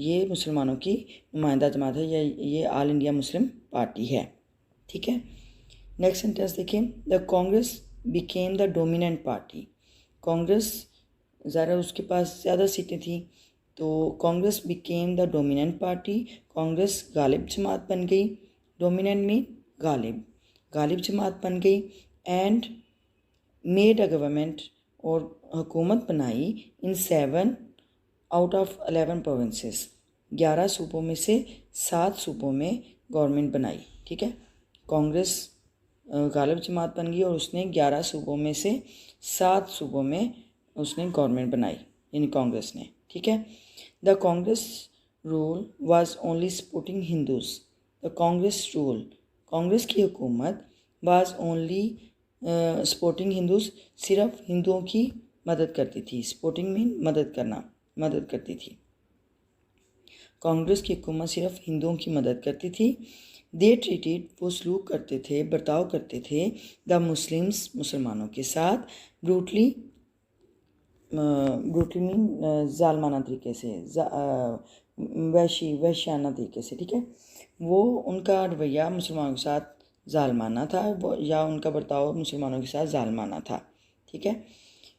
ये मुसलमानों की नुमाइंदा जमात है, या ये ऑल इंडिया मुस्लिम पार्टी है, ठीक है। नेक्स्ट सेंटेंस देखें। The Congress became the dominant party, Congress ज़रा उसके पास ज़्यादा सीटें थी, तो Congress became the dominant party, Congress गालिब जमात बन गई। डोमिनेंट मीन गालिब जमात बन गई। एंड मेड अ गवर्नमेंट, और हुकूमत बनाई इन 7 आउट ऑफ 11 प्रोविंसेस, 11 सूबों में से 7 सूबों में गवर्नमेंट बनाई, ठीक है। कांग्रेस गालिब जमात बन गई और उसने 11 सूबों में से 7 सूबों में उसने गवर्नमेंट बनाई, यानी कांग्रेस ने, ठीक है। The Congress rule was only supporting Hindus, the Congress rule, Congress की हुकूमत वाज ओनली सपोर्टिंग हिंदूज, सिर्फ हिंदुओं की मदद करती थी। सपोर्टिंग मीन मदद करना, मदद करती थी। कांग्रेस की हुकूमत सिर्फ हिंदुओं की मदद करती थी। दे ट्रीटेड, वो सलूक करते थे, बर्ताव करते थे, द मुस्लिम्स, मुसलमानों के साथ, ब्रूटली मीन जालमाना तरीके से, वैश्याना तरीके से, ठीक है। वो उनका रवैया मुसलमानों के साथ जालमाना था, या उनका बर्ताव मुसलमानों के साथ जालमाना था, ठीक है।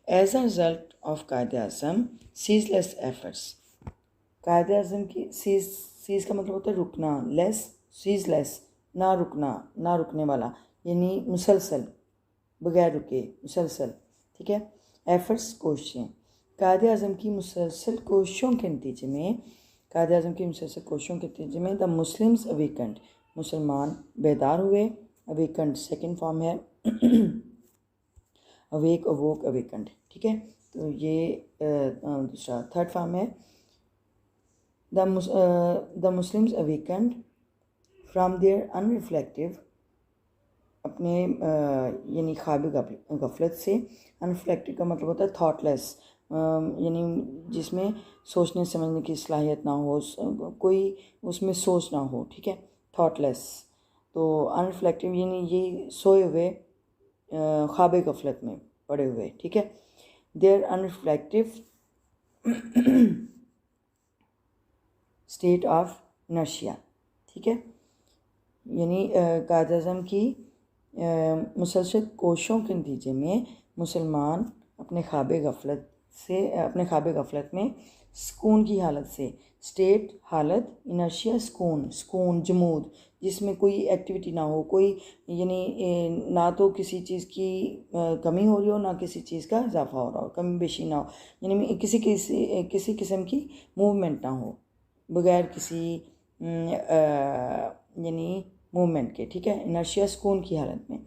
As a result of Quaid-e-Azam ceaseless efforts, Quaid-e-Azam की सीज का मतलब होता है रुकना, सीजलेस ना रुकना, ना रुकने वाला, यानी मुसलसल, बगैर रुके, मुसलसल, ठीक है। एफर्ट्स, कोशिशें। कायद-ए-आज़म की मुसलसल कोशिशों के नतीजे में द मुस्लिम्स अवेकेंड, मुसलमान बेदार हुए। अवेकेंड सेकंड फॉर्म है अवेक, अवोक, अवेकेंड, ठीक है। तो ये दूसरा थर्ड फॉर्म है the Muslims awakened from their unreflective, अपने यानी ख्वाब गफलत से। अनरिफ्लेक्टिव का मतलब होता है थॉटलेस, यानी जिसमें सोचने समझने की सलाहियत ना हो, कोई उसमें सोच ना हो, ठीक है, थॉटलेस। तो अनरिफ्लेक्टिव यानी ये सोए हुए ख्वाब गफलत में पड़े हुए, ठीक है। देयर अनरिफ्लेक्टिव स्टेट ऑफ इनर्शिया, ठीक है, यानी क्वाइद-ए-आज़म की मुसलसल कोशिशों के नतीजे में मुसलमान अपने ख्वाब गफलत में सुकून की हालत से, स्टेट हालत, इनर्शिया सुकून जमूद, जिसमें कोई एक्टिविटी ना हो, कोई यानी ना तो किसी चीज़ की कमी हो रही हो, ना किसी चीज़ का इजाफा हो रहा हो, कमी बेशी ना हो, यानी किसी किस्म की मूवमेंट ना हो बगैर किसी यानी मूवमेंट के, ठीक है, इनर्शिया सुकून की हालत में।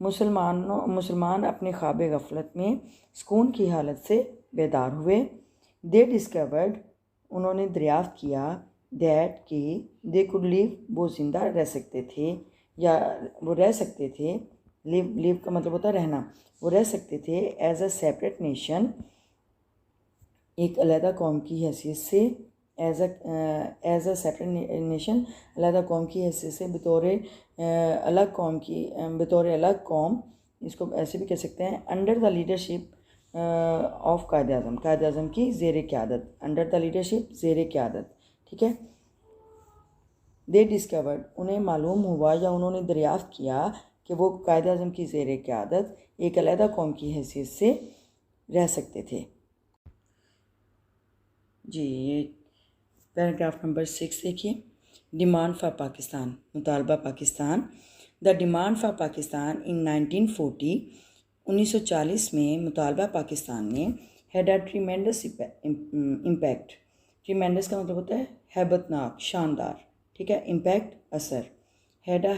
मुसलमान अपने ख्वाब गफलत में सुकून की हालत से बेदार हुए। दे डिस्कवर्ड, उन्होंने दरियाफ्त किया, दैट कि दे कुड लिव, वो ज़िंदा रह सकते थे, या वो रह सकते थे, लिव का मतलब होता है रहना, वो रह सकते थे एज अ सेपरेट नेशन, एक अलहदा कौम की हैसियत से, एज अ सेपरेट नेशन, अलहदा कौम की हैसियत से, बतौर अलग कौम, इसको ऐसे भी कह सकते हैं, under the leadership of Quaid-e-Azam की ज़ेर क़यादत, अंडर द लीडरशिप ज़ेर क़यादत, ठीक है। दे डिस्कवर्ड, उन्हें मालूम हुआ या उन्होंने दरियाफ्त किया कि वो कायद-ए-आज़म की ज़ेर क़यादत एक अलहदा कौम की हैसियत से रह सकते थे। जी, ये पैराग्राफ नंबर 6 देखिए, डिमांड फॉर पाकिस्तान, मुतालबा Pakistan. The demand for Pakistan in 1940, 1940 में मुतालबा पाकिस्तान ने had a tremendous impact. Tremendous का मतलब होता है हैबतनाक, शानदार, ठीक है, इम्पैक्ट असर, हैड अ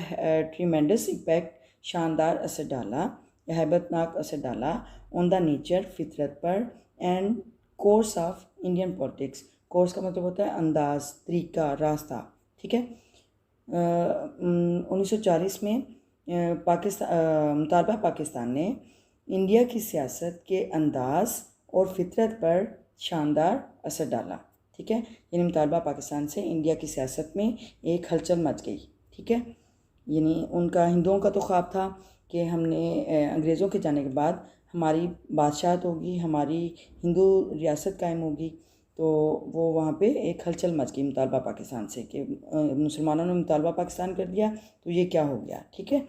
ट्रीमेंडस इम्पैक्ट, शानदार असर डाला या हैबतनाक असर डाला, ऑन द नेचर, फितरत पर, and course of Indian politics. Course का मतलब होता है अंदाज, तरीका, रास्ता, ठीक है। 1940 में मुतालबा पाकिस्तान ने इंडिया की सियासत के अंदाज और फितरत पर शानदार असर डाला, ठीक है, यानी मुतालबा पाकिस्तान से इंडिया की सियासत में एक हलचल मच गई, ठीक है। यानी उनका, हिंदुओं का तो ख्वाब था कि हमने अंग्रेज़ों के जाने के बाद हमारी बादशाहत होगी, हमारी हिंदू रियासत कायम होगी, तो वो वहाँ पे एक हलचल मच गई मुतालबा पाकिस्तान से कि मुसलमानों ने मुतालबा पाकिस्तान कर दिया, तो ये क्या हो गया, ठीक है।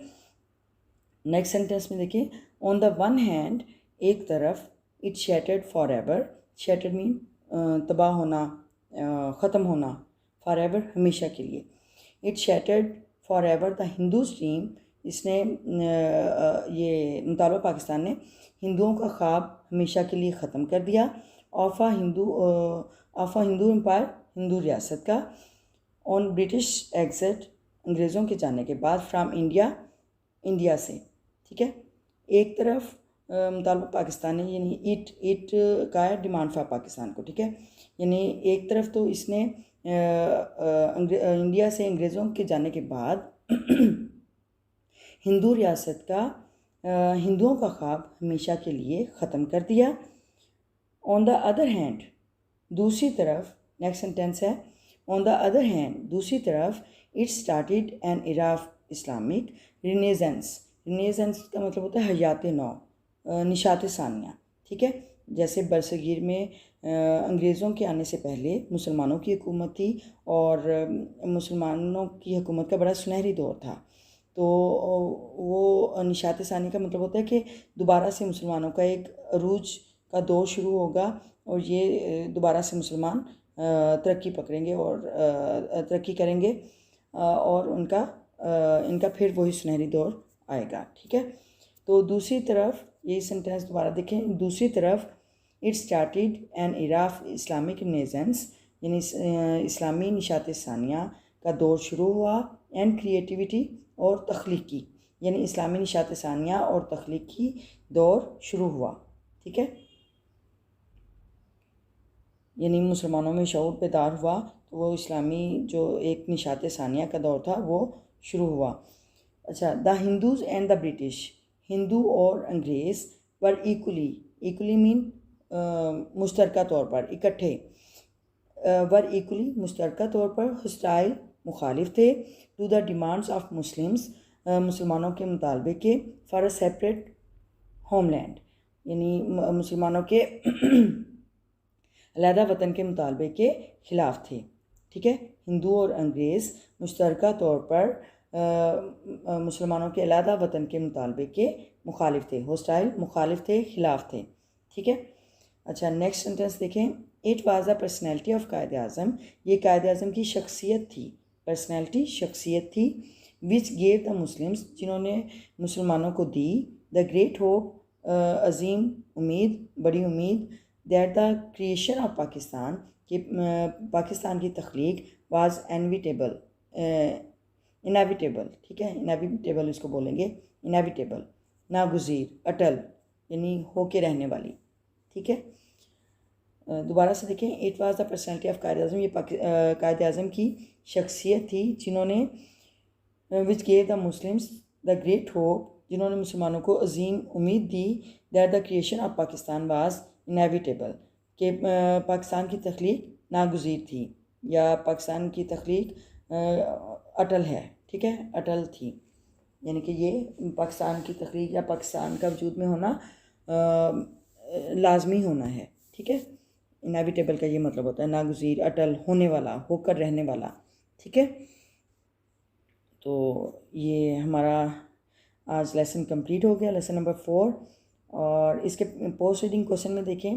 नेक्स्ट सेंटेंस में देखिए, ऑन द वन हैंड, एक तरफ, it shattered for ever, shattered mean तबाह होना, ख़त्म होना, फॉर एवर हमेशा के लिए, it shattered for ever the Hindus dream, इसने ये मुतालबा पाकिस्तान ने हिंदुओं का ख्वाब हमेशा के लिए ख़त्म कर दिया, of a Hindu empire, Hindu रियासत का, ऑन ब्रिटिश एग्जिट, अंग्रेज़ों के जाने के बाद, फ्राम इंडिया, इंडिया से, ठीक है। एक तरफ मुतालबा पाकिस्तान ने, यानी इट का है डिमांड फॉर पाकिस्तान को, ठीक है, यानी एक तरफ तो इसने इंडिया से अंग्रेज़ों के जाने के बाद हिंदू रियासत का, हिंदुओं का ख्वाब हमेशा के लिए ख़त्म कर दिया। ऑन द अदर हैंड, दूसरी तरफ, नेक्स्ट सेंटेंस है, ऑन द अदर हैंड, दूसरी तरफ, it started an era of Islamic renaissance. Renaissance का मतलब होता है हयात नौ, निशात सानिया, ठीक है। जैसे बरसगीर में अंग्रेज़ों के आने से पहले मुसलमानों की हुकूमत थी और मुसलमानों की हुकूमत का बड़ा सुनहरी दौर था, तो वो निशात सानी का मतलब होता है कि दोबारा से मुसलमानों का एक अरूज का दौर शुरू होगा और ये दोबारा से मुसलमान तरक्की पकड़ेंगे और तरक्की करेंगे और इनका फिर वही सुनहरी दौर आएगा, ठीक है। तो दूसरी तरफ, ये सेंटेंस दोबारा देखें, दूसरी तरफ, it started an era of Islamic renaissance, यानी इस्लामी निशात सानिया का दौर शुरू हुआ, एंड क्रिएटिविटी और तख्लीकी, यानी इस्लामी निशात सानिया और तख्लीकी दौर शुरू हुआ, ठीक है। यानी मुसलमानों में शऊर बेदार हुआ तो वो इस्लामी जो एक निशात सानिया का दौर था वो शुरू हुआ। अच्छा, the Hindus and the British, Hindu और अंग्रेज़ पर इक्वली मीन मुश्तरका तौर पर इकट्ठे, वर इक्वली मुश्तरका तौर पर हॉस्टाइल मुखालिफ थे to the demands of Muslims, मुसलमानों के मुतालबे के, फॉर अ सेपरेट होमलैंड, यानी मुसलमानों के अलहदा वतन के मुतालबे के ख़िलाफ़ थे। ठीक है, हिंदू और अंग्रेज़ मुश्तरका तौर पर मुसलमानों के अलहदा वतन के मुतालबे के मुखालिफ थे, हॉस्टाइल मुखालिफ थे, ख़िलाफ़ थे। ठीक है, अच्छा नेक्स्ट सेंटेंस देखें। It was the personality of Quaid-e-Azam, ये कायद-ए-आज़म की शख्सियत थी, पर्सनैलिटी शख्सियत थी, विच गेव द मुस्लिम्स, जिन्होंने मुसलमानों को दी, द ग्रेट होप, अजीम उम्मीद, बड़ी उम्मीद, that the creation of Pakistan, कि पाकिस्तान की तख्लीक वाज इनविटेबल, इनएविटेबल, ठीक है, इनएविटेबल इसको बोलेंगे, इनएविटेबल, नागुज़ीर, अटल, यानी होके रहने वाली। ठीक है, दोबारा से देखें। It was the personality of Quaid-e-Azam, ये कायद-ए-आज़म की शख्सियत थी जिन्होंने, which gave the Muslims the great hope, जिन्होंने मुसलमानों को अजीम उम्मीद दी, that the creation of Pakistan was inevitable, कि पाकिस्तान की तख्लीक नागुज़ीर थी, या पाकिस्तान की तख्लीक अटल है। ठीक है, अटल थी, यानी कि ये पाकिस्तान की तख्लीक या पाकिस्तान का वजूद में होना लाजमी होना है। ठीक है, इनएविटेबल का ये मतलब होता है नागुज़ीर, अटल, होने वाला, होकर रहने वाला। ठीक है, तो ये हमारा आज लेसन कंप्लीट हो गया, लेसन नंबर 4। और इसके पोस्ट रीडिंग क्वेश्चन में देखें,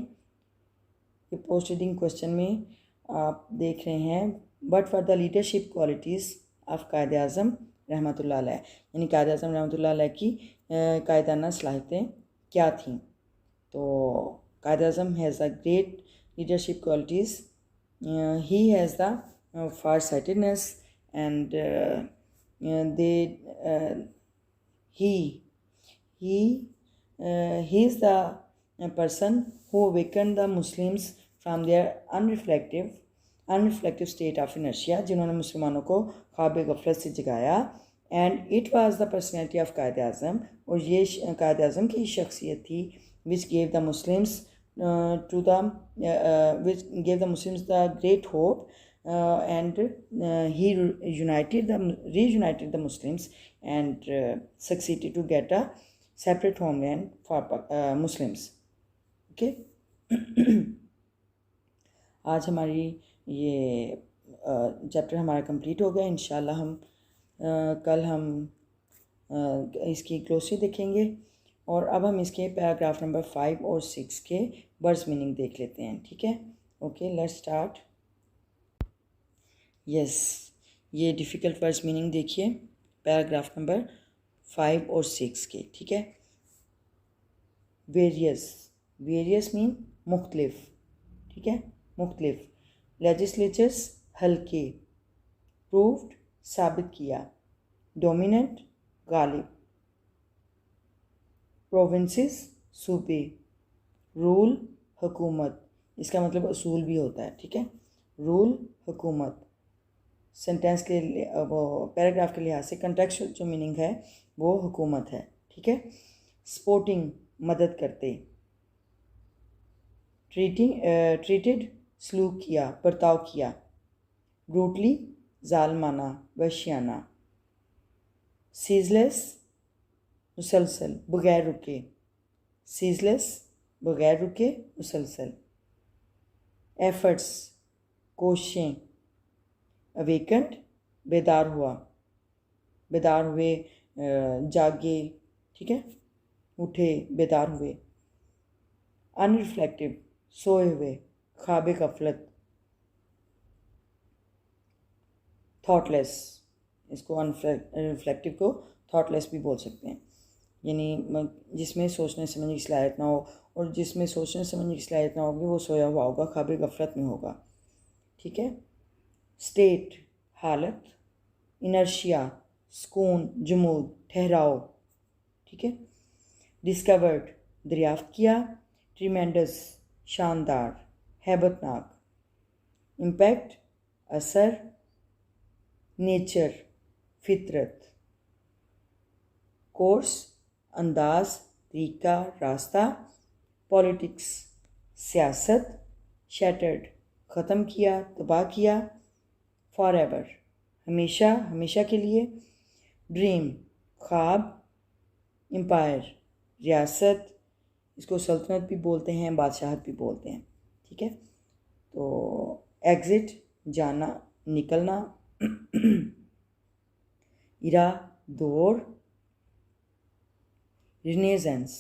ये पोस्ट रीडिंग क्वेश्चन में आप देख रहे हैं, but for the leadership qualities of Quaid-e-Azam रहमतुल्लाह अलैह, यानी कायद-ए-आज़म रहमतुल्लाह अलैह की कायदाना सलाहियतें क्या थीं। तो Quaid-e-Azam has a great leadership qualities, he has the far sightedness and they he is the person who awakened the Muslims from their unreflective state of inertia, जिन्होंने मुसलमानों को ख्वाब गफलत से जगाया। And it was the personality of Quaid-e-Azam, और ये कायद-ए-आज़म की शख्सियत थी, विच gave the Muslims which gave the Muslims the great hope, and he reunited the Muslims and succeeded to get a separate homeland for Muslims. Okay. आज हमारी ये chapter हमारा complete हो गया। इंशाल्लाह हम कल हम इसकी ग्लोसरी देखेंगे, और अब हम इसके पैराग्राफ नंबर 5 और 6 के वर्ड्स मीनिंग देख लेते हैं। ठीक है, ओके, लेट्स स्टार्ट। यस, ये डिफ़िकल्ट वर्ड्स मीनिंग देखिए पैराग्राफ नंबर 5 और 6 के। ठीक है, वेरियस मीन मुख्तलिफ। ठीक है, मुख्तलिफ। लेजिस्लेचर्स हल्के, प्रूव्ड साबित किया, डोमिनेंट गालिब, प्रोविंसेस सूबे, रूल हुकूमत, इसका मतलब असूल भी होता है। ठीक है, रूल हुकूमत। सेंटेंस के वो पैराग्राफ के लिहाज से कंटेक्चुअल जो मीनिंग है वो हुकूमत है। ठीक है, सपोर्टिंग मदद करते, ट्रीटेड सलूक किया, बर्ताव किया, ब्रूटली जालमाना वहशियाना, सीजलेस मुसलसल बगैर रुके, सीजलेस बगैर रुके मुसलसल, एफर्ट्स कोशिशें, अवेकेंड बेदार हुआ, बेदार हुए, जागे। ठीक है, उठे, बेदार हुए, अनरिफ्लेक्टिव सोए हुए, ख्वाब गफलत, थॉटलेस, इसको अनरिफ्लेक्टिव को थॉटलेस भी बोल सकते हैं, यानी जिसमें सोचने समझने की सलाहियत ना हो, और जिसमें सोचने समझने की सलाहियत ना होगी वो सोया हुआ होगा, ख्वाब गफलत में होगा। ठीक है, स्टेट हालत, इनर्शिया सुकून, जमूद ठहराव। ठीक है, डिस्कवर्ड दरियाफ्त किया, ट्रीमेंडस शानदार, हैबतनाक, इम्पैक्ट, असर, नेचर, फितरत, कोर्स, अंदाज, तरीका, रास्ता, पॉलिटिक्स, सियासत, शैटर्ड, ख़त्म किया, तबाह किया, फॉरएवर, हमेशा, हमेशा के लिए, ड्रीम, ख्वाब, एम्पायर, रियासत, इसको सल्तनत भी बोलते हैं, बादशाहत भी बोलते हैं, ठीक है। तो एग्ज़िट, जाना, निकलना, इरा, दौर, रिनेजेंस,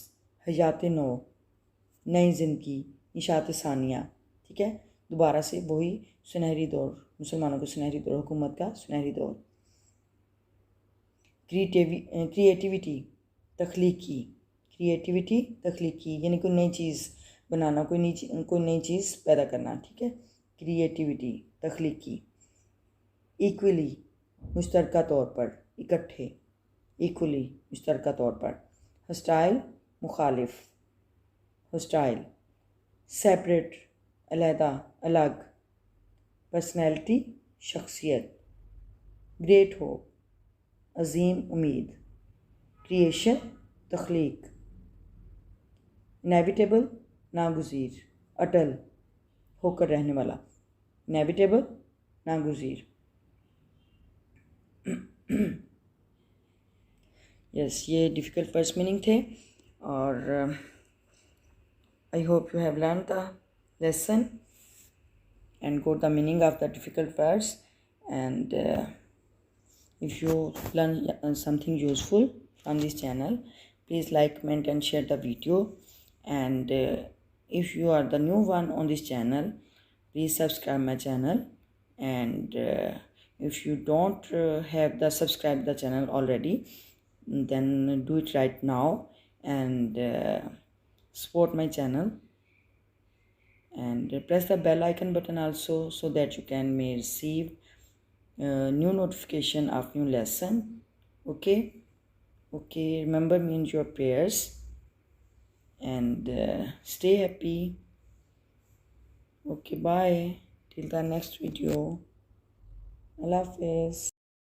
हयात नो, नई ज़िंदगी, निशात सानिया, ठीक है। दोबारा से वही सुनहरी दौर, मुसलमानों का सुनहरी दौर, हुकूमत का सुनहरी दौर। क्रिएटिविटी, तख्लीकी, क्रिएटिविटी, तख्लीकी यानी कोई नई चीज़ बनाना, कोई नई चीज़ पैदा करना, ठीक है। क्रिएटिविटी, तख्लीकी। इक्वली, मुश्तरका तौर पर, इकट्ठे, इक्वली, मुश्तरका तौर पर। हॉस्टाइल, मुखालिफ, हॉस्टाइल। सेपरेट, अलहदा, अलग। पर्सनैलिटी, शख्सियत। ग्रेट होप, अजीम उम्मीद। क्रिएशन, तख्लीक। इनेविटेबल, नागुज़ीर, अटल, होकर रहने वाला, इनेविटेबल, नागुज़ीर। यस, ये डिफ़िकल्ट वर्ड्स मीनिंग थे और I hope you have learn the lesson and got the meaning of the difficult words, and if you learn something useful from this channel, please like, comment and share the video. And if you are the new one on this channel, please subscribe my channel. And if you don't have the subscribe the channel already, then do it right now and support my channel, and press the bell icon button also, so that you may receive new notification of new lesson. Okay, remember me in your prayers, and stay happy. Okay, bye till the next video. Allah Hafiz.